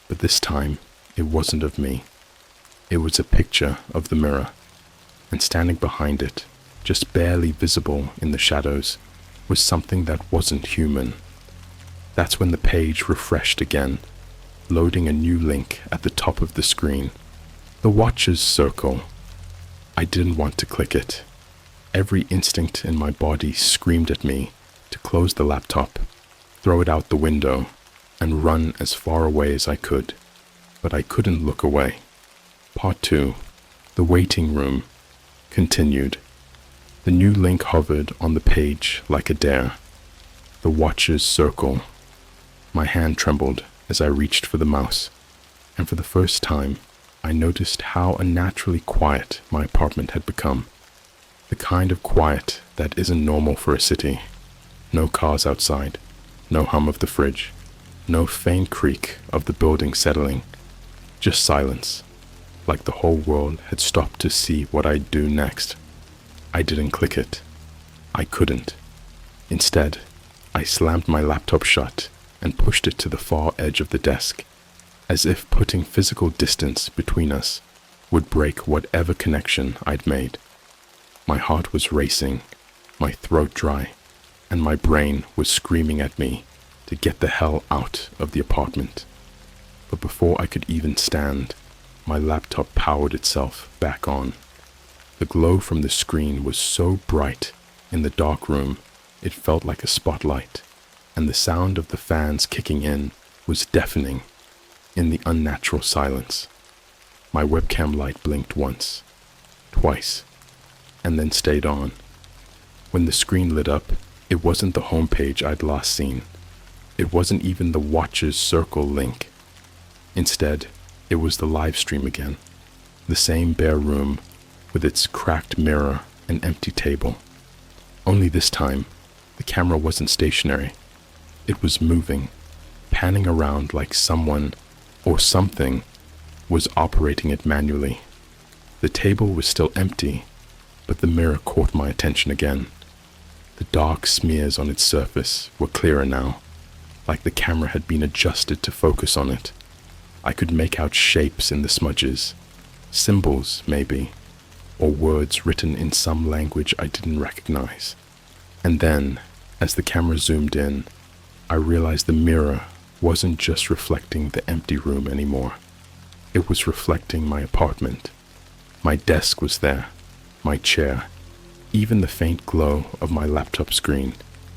but this time it wasn't of me. It was a picture of the mirror, and standing behind it, just barely visible in the shadows, was something that wasn't human. That's when the page refreshed again, loading a new link at the top of the screen. The Watcher's Circle. I didn't want to click it. Every instinct in my body screamed at me to close the laptop, throw it out the window, and run as far away as I could, but I couldn't look away. Part 2, The Waiting Room, continued. The new link hovered on the page like a dare. The Watcher's Circle. My hand trembled as I reached for the mouse, and for the first time, I noticed how unnaturally quiet my apartment had become. The kind of quiet that isn't normal for a city. No cars outside, no hum of the fridge, no faint creak of the building settling, just silence, like the whole world had stopped to see what I'd do next. I didn't click it. I couldn't. Instead, I slammed my laptop shut and pushed it to the far edge of the desk, as if putting physical distance between us would break whatever connection I'd made. My heart was racing, my throat dry, and my brain was screaming at me to get the hell out of the apartment. But before I could even stand, my laptop powered itself back on. The glow from the screen was so bright in the dark room, it felt like a spotlight, and the sound of the fans kicking in was deafening in the unnatural silence. My webcam light blinked once, twice, and then stayed on. When the screen lit up, it wasn't the homepage I'd last seen. It wasn't even the Watcher's Circle link. Instead, it was the live stream again. The same bare room with its cracked mirror and empty table. Only this time, the camera wasn't stationary. It was moving, panning around like someone or something was operating it manually. The table was still empty, but the mirror caught my attention again. The dark smears on its surface were clearer now, like the camera had been adjusted to focus on it. I could make out shapes in the smudges, symbols maybe, or words written in some language I didn't recognize. And then, as the camera zoomed in, I realized the mirror wasn't just reflecting the empty room anymore. It was reflecting my apartment. My desk was there, my chair, even the faint glow of my laptop screen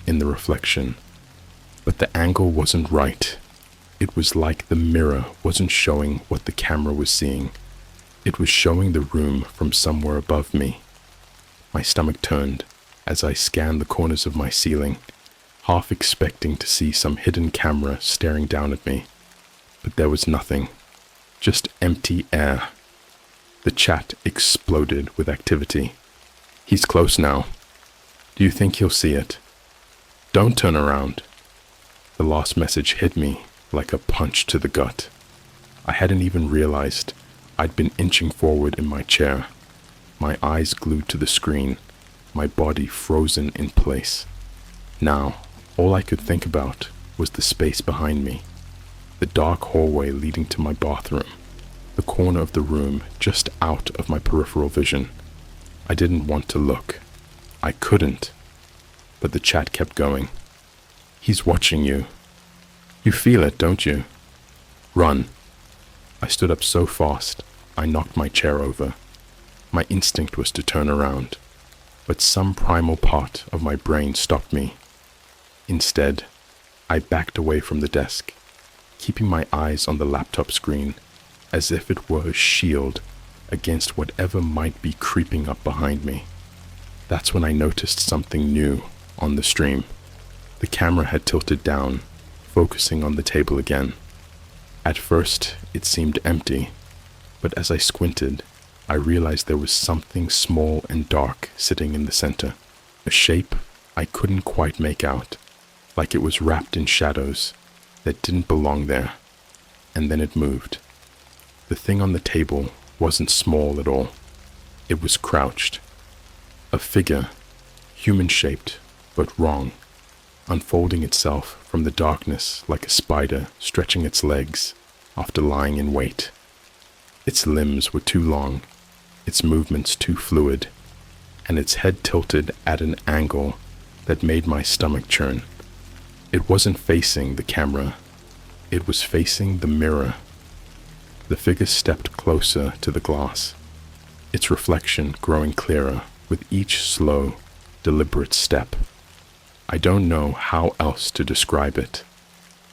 in the reflection. But the angle wasn't right. It was like the mirror wasn't showing what the camera was seeing. It was showing the room from somewhere above me. My stomach turned as I scanned the corners of my ceiling, half expecting to see some hidden camera staring down at me. But there was nothing, just empty air. The chat exploded with activity. He's close now. Do you think he'll see it? Don't turn around. The last message hit me like a punch to the gut. I hadn't even realized I'd been inching forward in my chair, my eyes glued to the screen, my body frozen in place. Now, all I could think about was the space behind me, the dark hallway leading to my bathroom, the corner of the room just out of my peripheral vision. I didn't want to look. I couldn't. But the chat kept going. He's watching you. You feel it, don't you? Run. I stood up so fast, I knocked my chair over. My instinct was to turn around, but some primal part of my brain stopped me. Instead, I backed away from the desk, keeping my eyes on the laptop screen as if it were a shield against whatever might be creeping up behind me. That's when I noticed something new on the stream. The camera had tilted down, focusing on the table again. At first, it seemed empty, but as I squinted, I realized there was something small and dark sitting in the center, a shape I couldn't quite make out, like it was wrapped in shadows that didn't belong there. And then it moved. The thing on the table wasn't small at all. It was crouched. A figure, human-shaped, but wrong, unfolding itself from the darkness like a spider stretching its legs after lying in wait. Its limbs were too long, its movements too fluid, and its head tilted at an angle that made my stomach churn. It wasn't facing the camera, it was facing the mirror. The figure stepped closer to the glass, its reflection growing clearer with each slow, deliberate step. I don't know how else to describe it.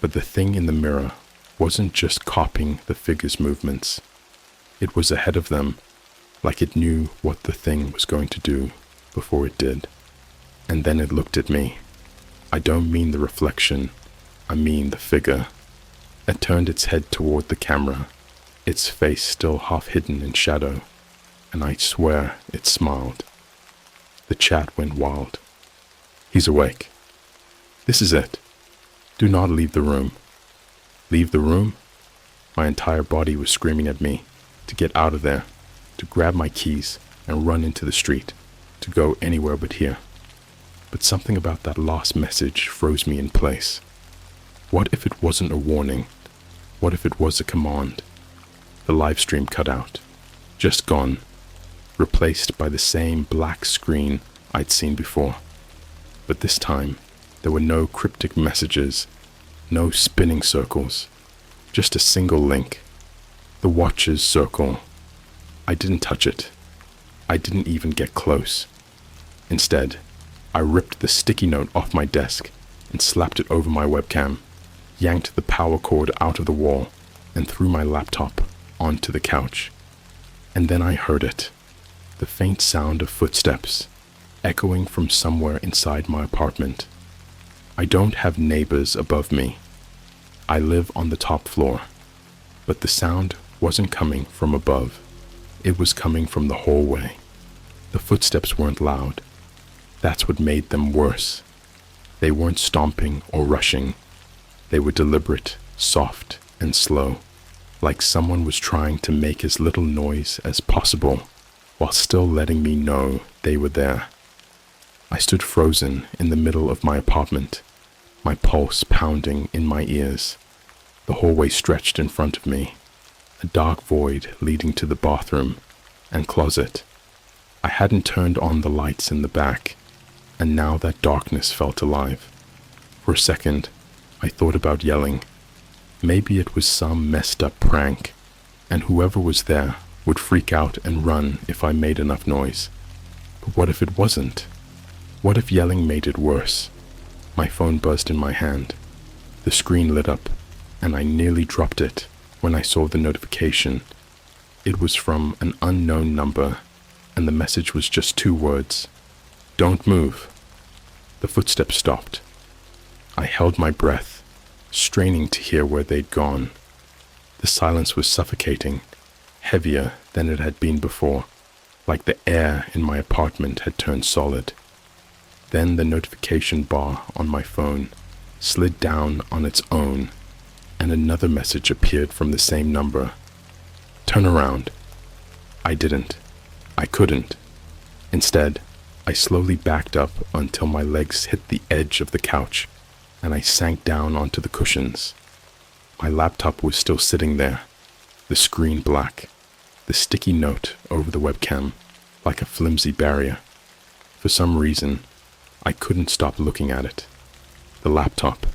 But the thing in the mirror wasn't just copying the figure's movements. It was ahead of them, like it knew what the thing was going to do before it did. And then it looked at me. I don't mean the reflection, I mean the figure. It turned its head toward the camera, its face still half hidden in shadow, and I swear it smiled. The chat went wild. He's awake. This is it. Do not leave the room. Leave the room? My entire body was screaming at me to get out of there, to grab my keys and run into the street, to go anywhere but here. But something about that last message froze me in place. What if it wasn't a warning? What if it was a command? The live stream cut out, just gone, replaced by the same black screen I'd seen before. But this time, there were no cryptic messages, no spinning circles, just a single link. The Watcher's circle. I didn't touch it. I didn't even get close. Instead, I ripped the sticky note off my desk and slapped it over my webcam, yanked the power cord out of the wall, and threw my laptop onto the couch. And then I heard it, the faint sound of footsteps, echoing from somewhere inside my apartment. I don't have neighbors above me. I live on the top floor, but the sound wasn't coming from above. It was coming from the hallway. The footsteps weren't loud. That's what made them worse. They weren't stomping or rushing. They were deliberate, soft, and slow, like someone was trying to make as little noise as possible while still letting me know they were there. I stood frozen in the middle of my apartment, my pulse pounding in my ears. The hallway stretched in front of me, a dark void leading to the bathroom and closet. I hadn't turned on the lights in the back, and now that darkness felt alive. For a second, I thought about yelling. Maybe it was some messed up prank, and whoever was there would freak out and run if I made enough noise. But what if it wasn't? What if yelling made it worse? My phone buzzed in my hand. The screen lit up, and I nearly dropped it when I saw the notification. It was from an unknown number, and the message was just 2 words. Don't move. The footsteps stopped. I held my breath, straining to hear where they'd gone. The silence was suffocating, heavier than it had been before, like the air in my apartment had turned solid. Then the notification bar on my phone slid down on its own, and another message appeared from the same number. Turn around. I didn't. I couldn't. Instead, I slowly backed up until my legs hit the edge of the couch, and I sank down onto the cushions. My laptop was still sitting there, the screen black, the sticky note over the webcam like a flimsy barrier. For some reason, I couldn't stop looking at it. The laptop,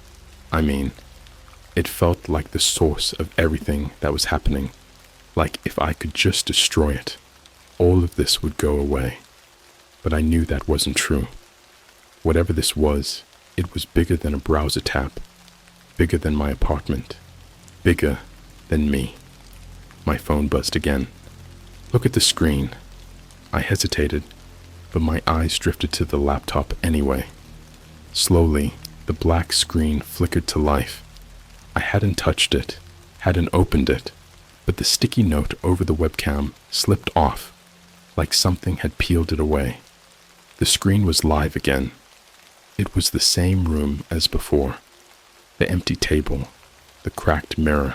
it felt like the source of everything that was happening, like if I could just destroy it, all of this would go away. But I knew that wasn't true. Whatever this was, it was bigger than a browser tab, bigger than my apartment, bigger than me. My phone buzzed again. Look at the screen. I hesitated, but my eyes drifted to the laptop anyway. Slowly, the black screen flickered to life. I hadn't touched it, hadn't opened it, but the sticky note over the webcam slipped off, like something had peeled it away. The screen was live again. It was the same room as before. The empty table, the cracked mirror,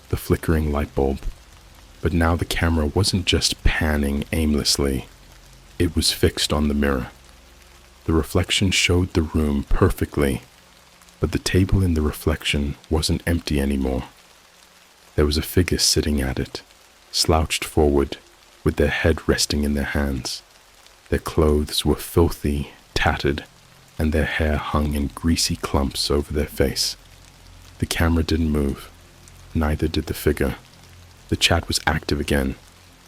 the flickering light bulb. But now the camera wasn't just panning aimlessly. It was fixed on the mirror. The reflection showed the room perfectly, but the table in the reflection wasn't empty anymore. There was a figure sitting at it, slouched forward, with their head resting in their hands. Their clothes were filthy, tattered, and their hair hung in greasy clumps over their face. The camera didn't move. Neither did the figure. The chat was active again,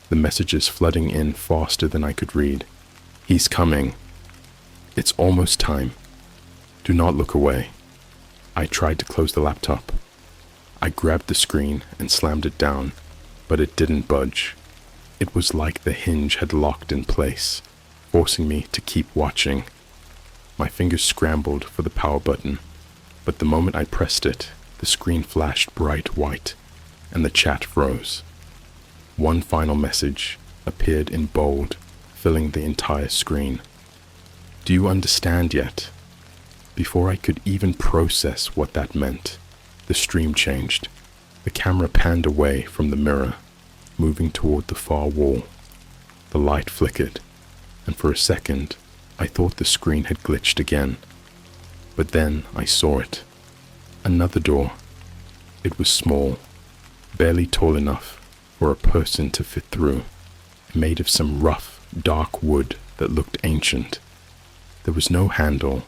the messages flooding in faster than I could read. He's coming. It's almost time. Do not look away. I tried to close the laptop. I grabbed the screen and slammed it down, but it didn't budge. It was like the hinge had locked in place, forcing me to keep watching. My fingers scrambled for the power button, but the moment I pressed it, the screen flashed bright white, and the chat froze. One final message appeared in bold, filling the entire screen. Do you understand yet? Before I could even process what that meant, the stream changed. The camera panned away from the mirror, moving toward the far wall. The light flickered, and for a second, I thought the screen had glitched again. But then I saw it. Another door. It was small, barely tall enough for a person to fit through, made of some rough, dark wood that looked ancient. There was no handle,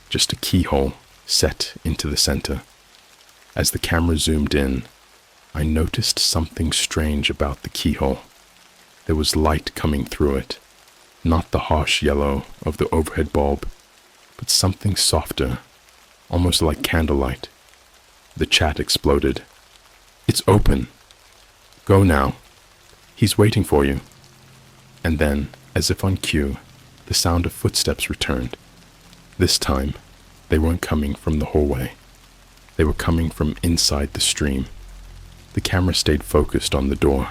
just a keyhole set into the center. As the camera zoomed in, I noticed something strange about the keyhole. There was light coming through it, not the harsh yellow of the overhead bulb, but something softer, almost like candlelight. The chat exploded. It's open. Go now. He's waiting for you. And then, as if on cue, the sound of footsteps returned. This time, they weren't coming from the hallway. They were coming from inside the stream. The camera stayed focused on the door,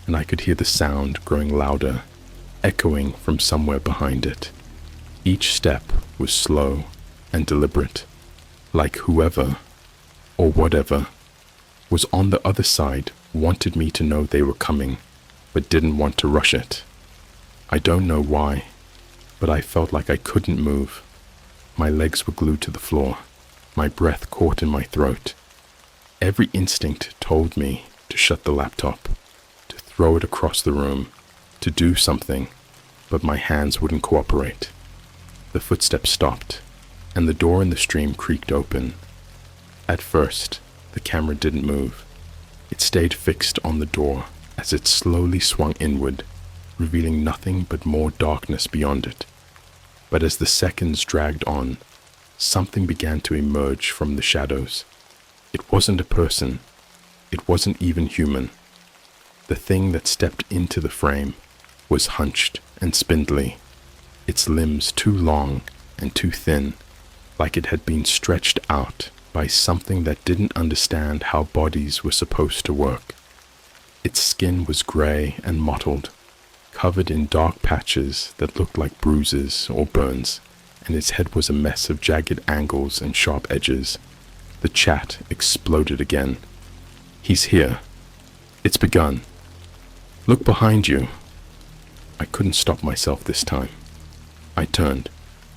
and I could hear the sound growing louder, echoing from somewhere behind it. Each step was slow and deliberate, like whoever, or whatever, was on the other side wanted me to know they were coming, but didn't want to rush it. I don't know why, but I felt like I couldn't move. My legs were glued to the floor, my breath caught in my throat. Every instinct told me to shut the laptop, to throw it across the room, to do something, but my hands wouldn't cooperate. The footsteps stopped, and the door in the stream creaked open. At first, the camera didn't move. It stayed fixed on the door as it slowly swung inward, revealing nothing but more darkness beyond it. But as the seconds dragged on, something began to emerge from the shadows. It wasn't a person. It wasn't even human. The thing that stepped into the frame was hunched and spindly, its limbs too long and too thin, like it had been stretched out by something that didn't understand how bodies were supposed to work. Its skin was gray and mottled, covered in dark patches that looked like bruises or burns, and its head was a mess of jagged angles and sharp edges. The chat exploded again. He's here. It's begun. Look behind you. I couldn't stop myself this time. I turned.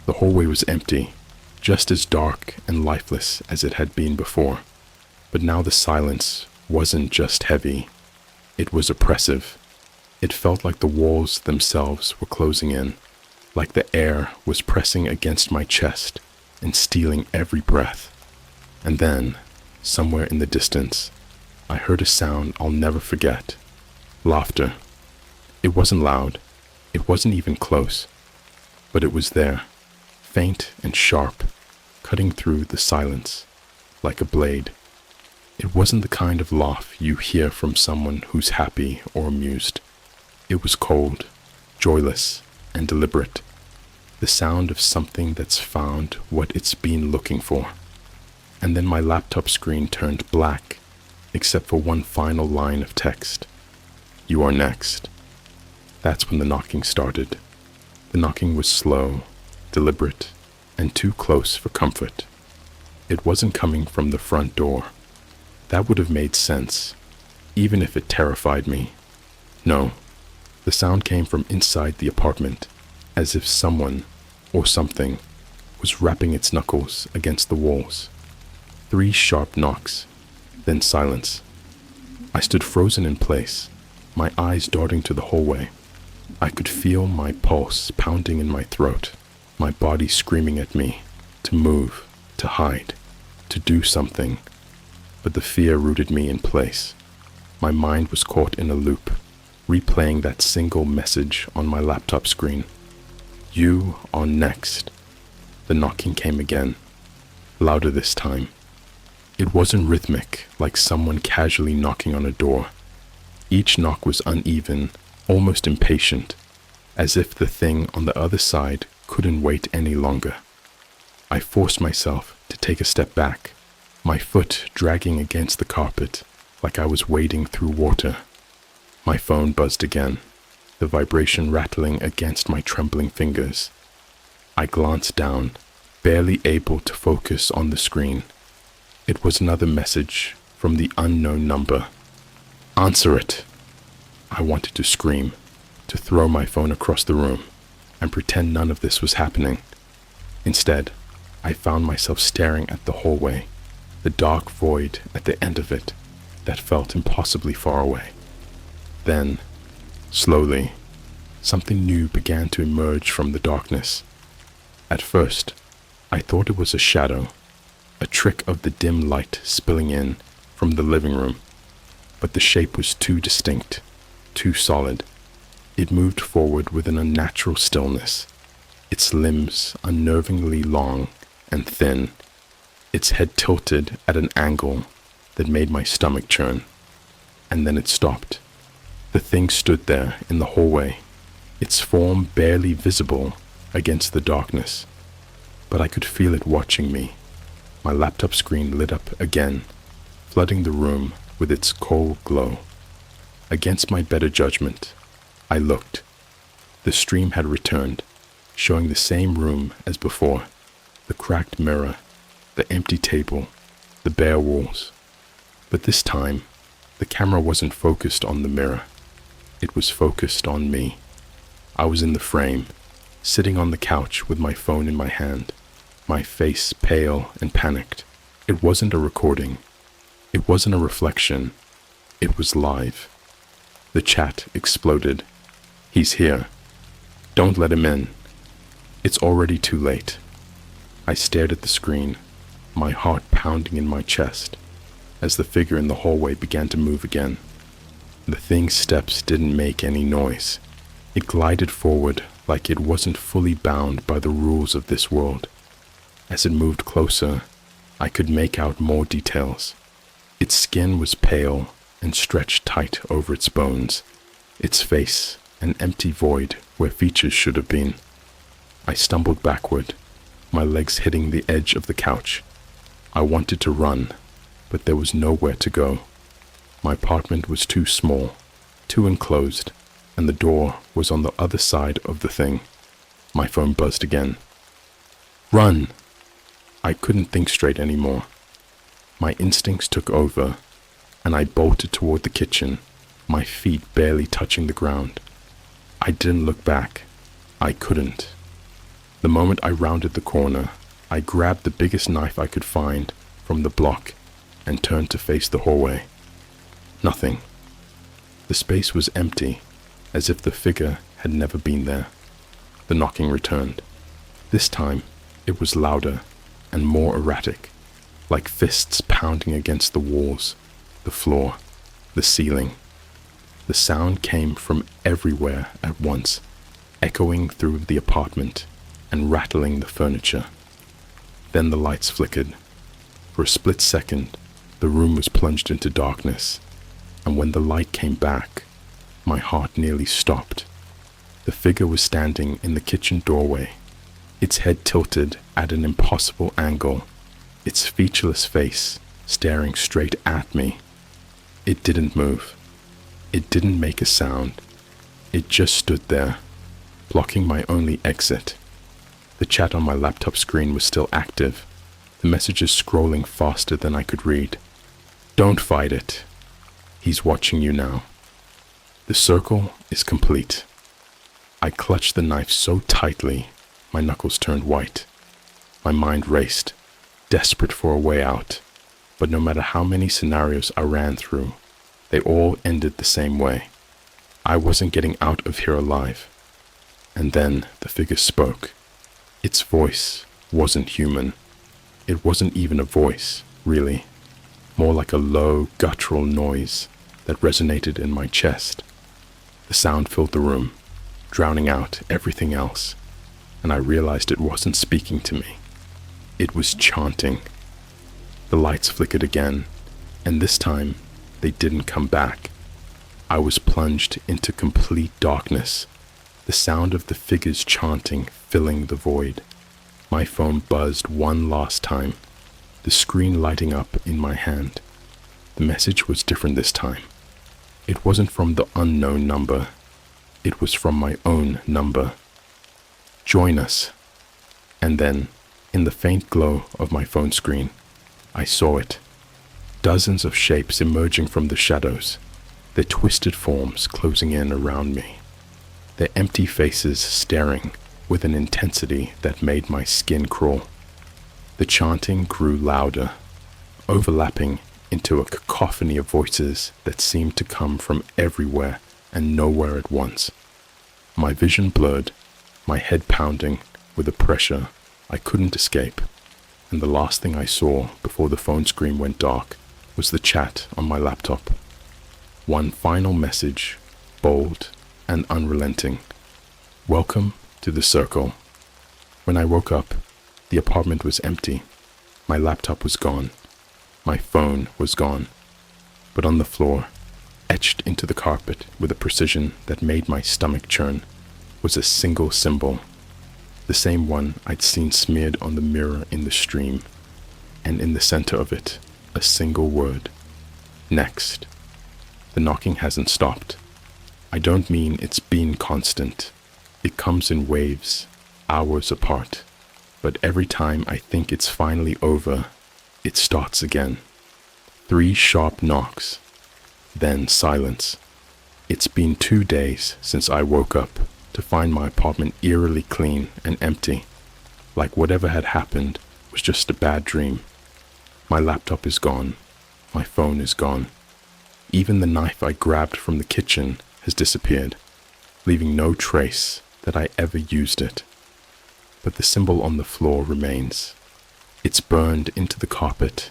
The hallway was empty, just as dark and lifeless as it had been before. But now the silence wasn't just heavy. It was oppressive. It felt like the walls themselves were closing in, like the air was pressing against my chest and stealing every breath. And then, somewhere in the distance, I heard a sound I'll never forget. Laughter. It wasn't loud. It wasn't even close. But it was there, faint and sharp, cutting through the silence, like a blade. It wasn't the kind of laugh you hear from someone who's happy or amused. It was cold, joyless, and deliberate. The sound of something that's found what it's been looking for. And then my laptop screen turned black, except for one final line of text. You are next. That's when the knocking started. The knocking was slow, deliberate, and too close for comfort. It wasn't coming from the front door. That would have made sense, even if it terrified me. No, the sound came from inside the apartment, as if someone, or something, was rapping its knuckles against the walls. 3 sharp knocks, then silence. I stood frozen in place, my eyes darting to the hallway. I could feel my pulse pounding in my throat, my body screaming at me to move, to hide, to do something. But the fear rooted me in place. My mind was caught in a loop, replaying that single message on my laptop screen. You are next. The knocking came again, louder this time, It wasn't rhythmic, like someone casually knocking on a door. Each knock was uneven, almost impatient, as if the thing on the other side couldn't wait any longer. I forced myself to take a step back, my foot dragging against the carpet like I was wading through water. My phone buzzed again, the vibration rattling against my trembling fingers. I glanced down, barely able to focus on the screen. It was another message from the unknown number. "Answer it!" I wanted to scream, to throw my phone across the room, and pretend none of this was happening. Instead, I found myself staring at the hallway, the dark void at the end of it that felt impossibly far away. Then, slowly, something new began to emerge from the darkness. At first, I thought it was a shadow, a trick of the dim light spilling in from the living room, but the shape was too distinct, too solid. It moved forward with an unnatural stillness, its limbs unnervingly long and thin, its head tilted at an angle that made my stomach churn. And then it stopped. The thing stood there in the hallway, its form barely visible against the darkness, but I could feel it watching me. My laptop screen lit up again, flooding the room with its cold glow. Against my better judgment, I looked. The stream had returned, showing the same room as before, the cracked mirror, the empty table, the bare walls. But this time, the camera wasn't focused on the mirror. It was focused on me. I was in the frame, sitting on the couch with my phone in my hand, my face pale and panicked. It wasn't a recording. It wasn't a reflection. It was live. The chat exploded. "He's here. Don't let him in. It's already too late." I stared at the screen, my heart pounding in my chest, as the figure in the hallway began to move again. The thing's steps didn't make any noise. It glided forward like it wasn't fully bound by the rules of this world. As it moved closer, I could make out more details. Its skin was pale and stretched tight over its bones, its face an empty void where features should have been. I stumbled backward, my legs hitting the edge of the couch. I wanted to run, but there was nowhere to go. My apartment was too small, too enclosed, and the door was on the other side of the thing. My phone buzzed again. "Run!" I couldn't think straight anymore. My instincts took over, and I bolted toward the kitchen, my feet barely touching the ground. I didn't look back. I couldn't. The moment I rounded the corner, I grabbed the biggest knife I could find from the block and turned to face the hallway. Nothing. The space was empty, as if the figure had never been there. The knocking returned. This time, it was louder and more erratic, like fists pounding against the walls, the floor, the ceiling. The sound came from everywhere at once, echoing through the apartment and rattling the furniture. Then the lights flickered. For a split second, the room was plunged into darkness, and when the light came back, my heart nearly stopped. The figure was standing in the kitchen doorway, its head tilted at an impossible angle, its featureless face staring straight at me. It didn't move. It didn't make a sound. It just stood there, blocking my only exit. The chat on my laptop screen was still active, the messages scrolling faster than I could read. "Don't fight it. He's watching you now. The circle is complete." I clutched the knife so tightly, my knuckles turned white. My mind raced, desperate for a way out, but no matter how many scenarios I ran through, they all ended the same way. I wasn't getting out of here alive. And then the figure spoke. Its voice wasn't human. It wasn't even a voice, really. More like a low, guttural noise that resonated in my chest. The sound filled the room, drowning out everything else, and I realized it wasn't speaking to me. It was chanting. The lights flickered again, and this time they didn't come back. I was plunged into complete darkness, the sound of the figures chanting filling the void. My phone buzzed one last time, the screen lighting up in my hand. The message was different this time. It wasn't from the unknown number. It was from my own number. Join us. And then, in the faint glow of my phone screen, I saw it. Dozens of shapes emerging from the shadows, their twisted forms closing in around me, their empty faces staring with an intensity that made my skin crawl. The chanting grew louder, overlapping into a cacophony of voices that seemed to come from everywhere and nowhere at once. My vision blurred, my head pounding with a pressure I couldn't escape, and the last thing I saw before the phone screen went dark was the chat on my laptop. One final message, bold and unrelenting. Welcome to the circle. When I woke up, the apartment was empty. My laptop was gone. My phone was gone. But on the floor, etched into the carpet with a precision that made my stomach churn, was a single symbol, the same one I'd seen smeared on the mirror in the stream, and in the center of it, a single word. Next. The knocking hasn't stopped. I don't mean it's been constant. It comes in waves, hours apart. But every time I think it's finally over, it starts again. 3 sharp knocks, then silence. It's been 2 days since I woke up to find my apartment eerily clean and empty, like whatever had happened was just a bad dream. My laptop is gone. My phone is gone. Even the knife I grabbed from the kitchen has disappeared, leaving no trace that I ever used it. But the symbol on the floor remains. It's burned into the carpet,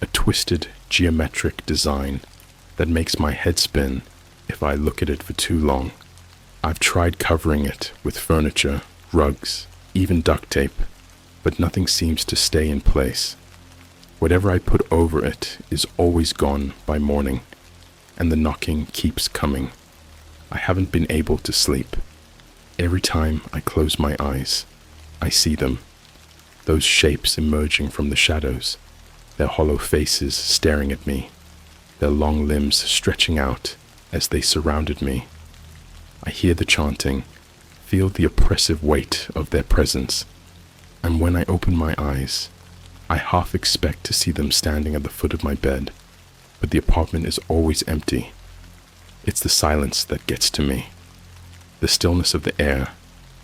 a twisted geometric design that makes my head spin if I look at it for too long. I've tried covering it with furniture, rugs, even duct tape, but nothing seems to stay in place. Whatever I put over it is always gone by morning, and the knocking keeps coming. I haven't been able to sleep. Every time I close my eyes, I see them, those shapes emerging from the shadows, their hollow faces staring at me, their long limbs stretching out as they surrounded me. I hear the chanting, feel the oppressive weight of their presence, and when I open my eyes, I half expect to see them standing at the foot of my bed, but the apartment is always empty. It's the silence that gets to me. The stillness of the air,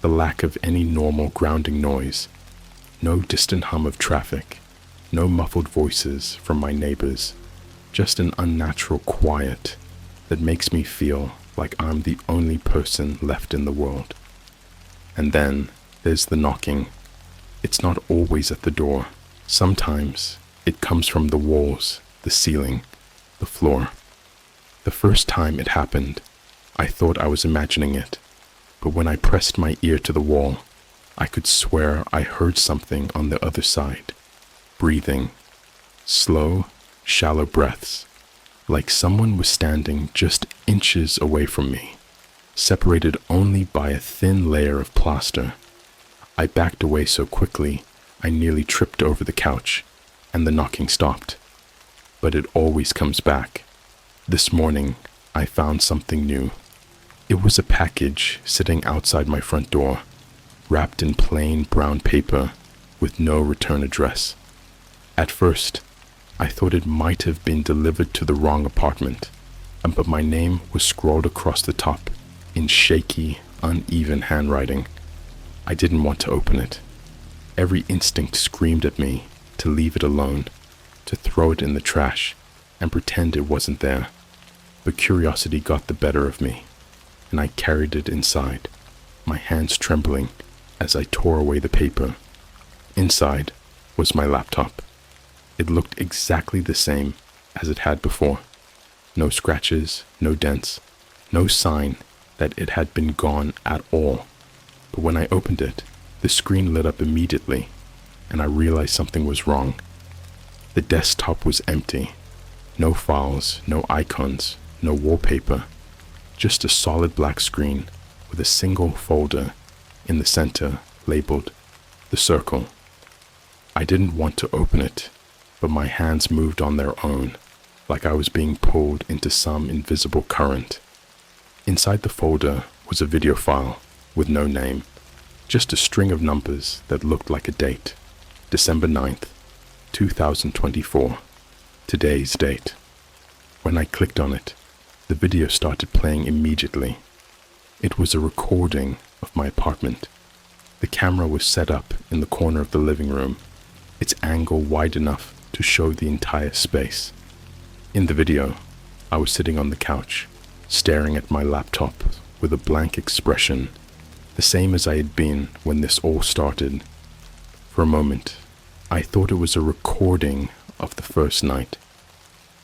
the lack of any normal grounding noise, no distant hum of traffic, no muffled voices from my neighbors, just an unnatural quiet that makes me feel like I'm the only person left in the world. And then there's the knocking. It's not always at the door. Sometimes it comes from the walls, the ceiling, the floor. The first time it happened, I thought I was imagining it, but when I pressed my ear to the wall, I could swear I heard something on the other side, breathing, slow, shallow breaths, like someone was standing just inches away from me, separated only by a thin layer of plaster. I backed away so quickly, I nearly tripped over the couch, and the knocking stopped. But it always comes back. This morning, I found something new. It was a package sitting outside my front door, wrapped in plain brown paper with no return address. At first, I thought it might have been delivered to the wrong apartment, but my name was scrawled across the top in shaky, uneven handwriting. I didn't want to open it. Every instinct screamed at me to leave it alone, to throw it in the trash and pretend it wasn't there. But curiosity got the better of me, and I carried it inside, my hands trembling as I tore away the paper. Inside was my laptop. It looked exactly the same as it had before. No scratches, no dents, no sign that it had been gone at all. But when I opened it, the screen lit up immediately, and I realized something was wrong. The desktop was empty. No files, no icons, no wallpaper. Just a solid black screen with a single folder in the center labeled The Circle. I didn't want to open it, but my hands moved on their own, like I was being pulled into some invisible current. Inside the folder was a video file with no name, just a string of numbers that looked like a date. December 9th, 2024, today's date. When I clicked on it, the video started playing immediately. It was a recording of my apartment. The camera was set up in the corner of the living room, its angle wide enough to show the entire space. In the video, I was sitting on the couch, staring at my laptop with a blank expression, the same as I had been when this all started. For a moment, I thought it was a recording of the first night,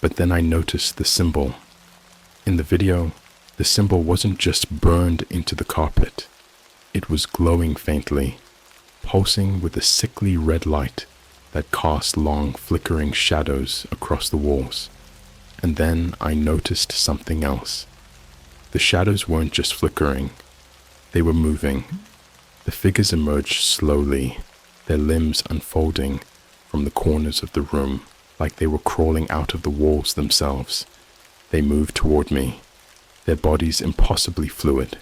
but then I noticed the symbol. In the video, the symbol wasn't just burned into the carpet. It was glowing faintly, pulsing with a sickly red light that cast long flickering shadows across the walls. And then I noticed something else. The shadows weren't just flickering, they were moving. The figures emerged slowly, their limbs unfolding from the corners of the room like they were crawling out of the walls themselves. They moved toward me, their bodies impossibly fluid,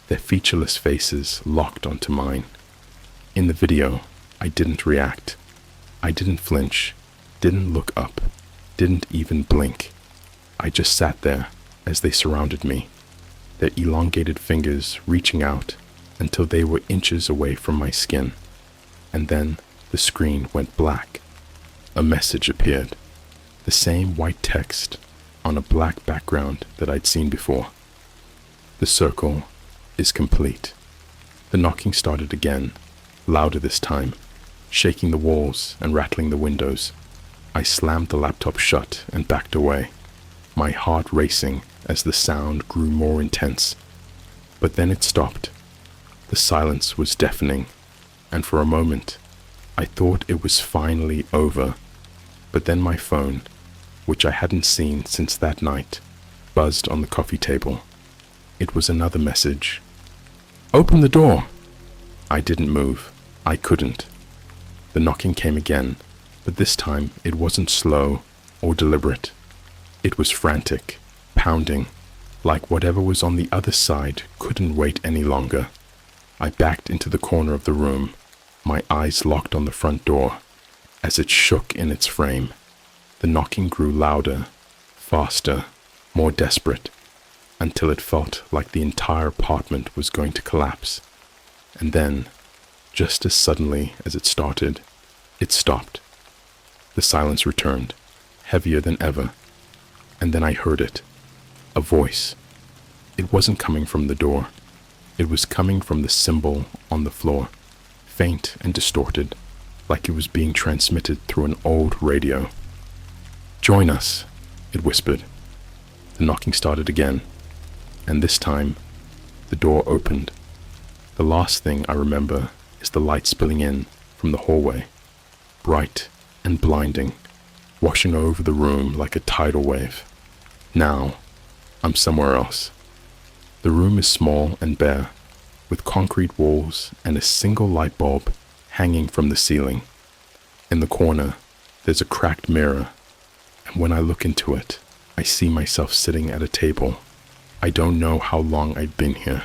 their featureless faces locked onto mine. In the video, I didn't react. I didn't flinch, didn't look up, didn't even blink. I just sat there as they surrounded me, their elongated fingers reaching out until they were inches away from my skin. And then the screen went black. A message appeared, the same white text on a black background that I'd seen before. The circle is complete. The knocking started again, louder this time, shaking the walls and rattling the windows. I slammed the laptop shut and backed away, my heart racing as the sound grew more intense. But then it stopped. The silence was deafening, and for a moment, I thought it was finally over. But then my phone, which I hadn't seen since that night, buzzed on the coffee table. It was another message. "Open the door!" I didn't move. I couldn't. The knocking came again, but this time it wasn't slow or deliberate. It was frantic, pounding, like whatever was on the other side couldn't wait any longer. I backed into the corner of the room, my eyes locked on the front door. As it shook in its frame, the knocking grew louder, faster, more desperate, until it felt like the entire apartment was going to collapse. And then, just as suddenly as it started, it stopped. The silence returned, heavier than ever. And then I heard it, a voice. It wasn't coming from the door. It was coming from the symbol on the floor, faint and distorted, like it was being transmitted through an old radio. "Join us," it whispered. The knocking started again, and this time, the door opened. The last thing I remember is the light spilling in from the hallway, bright and blinding, washing over the room like a tidal wave. Now, I'm somewhere else. The room is small and bare, with concrete walls and a single light bulb hanging from the ceiling. In the corner, there's a cracked mirror, and when I look into it, I see myself sitting at a table. I don't know how long I've been here,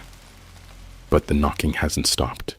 but the knocking hasn't stopped.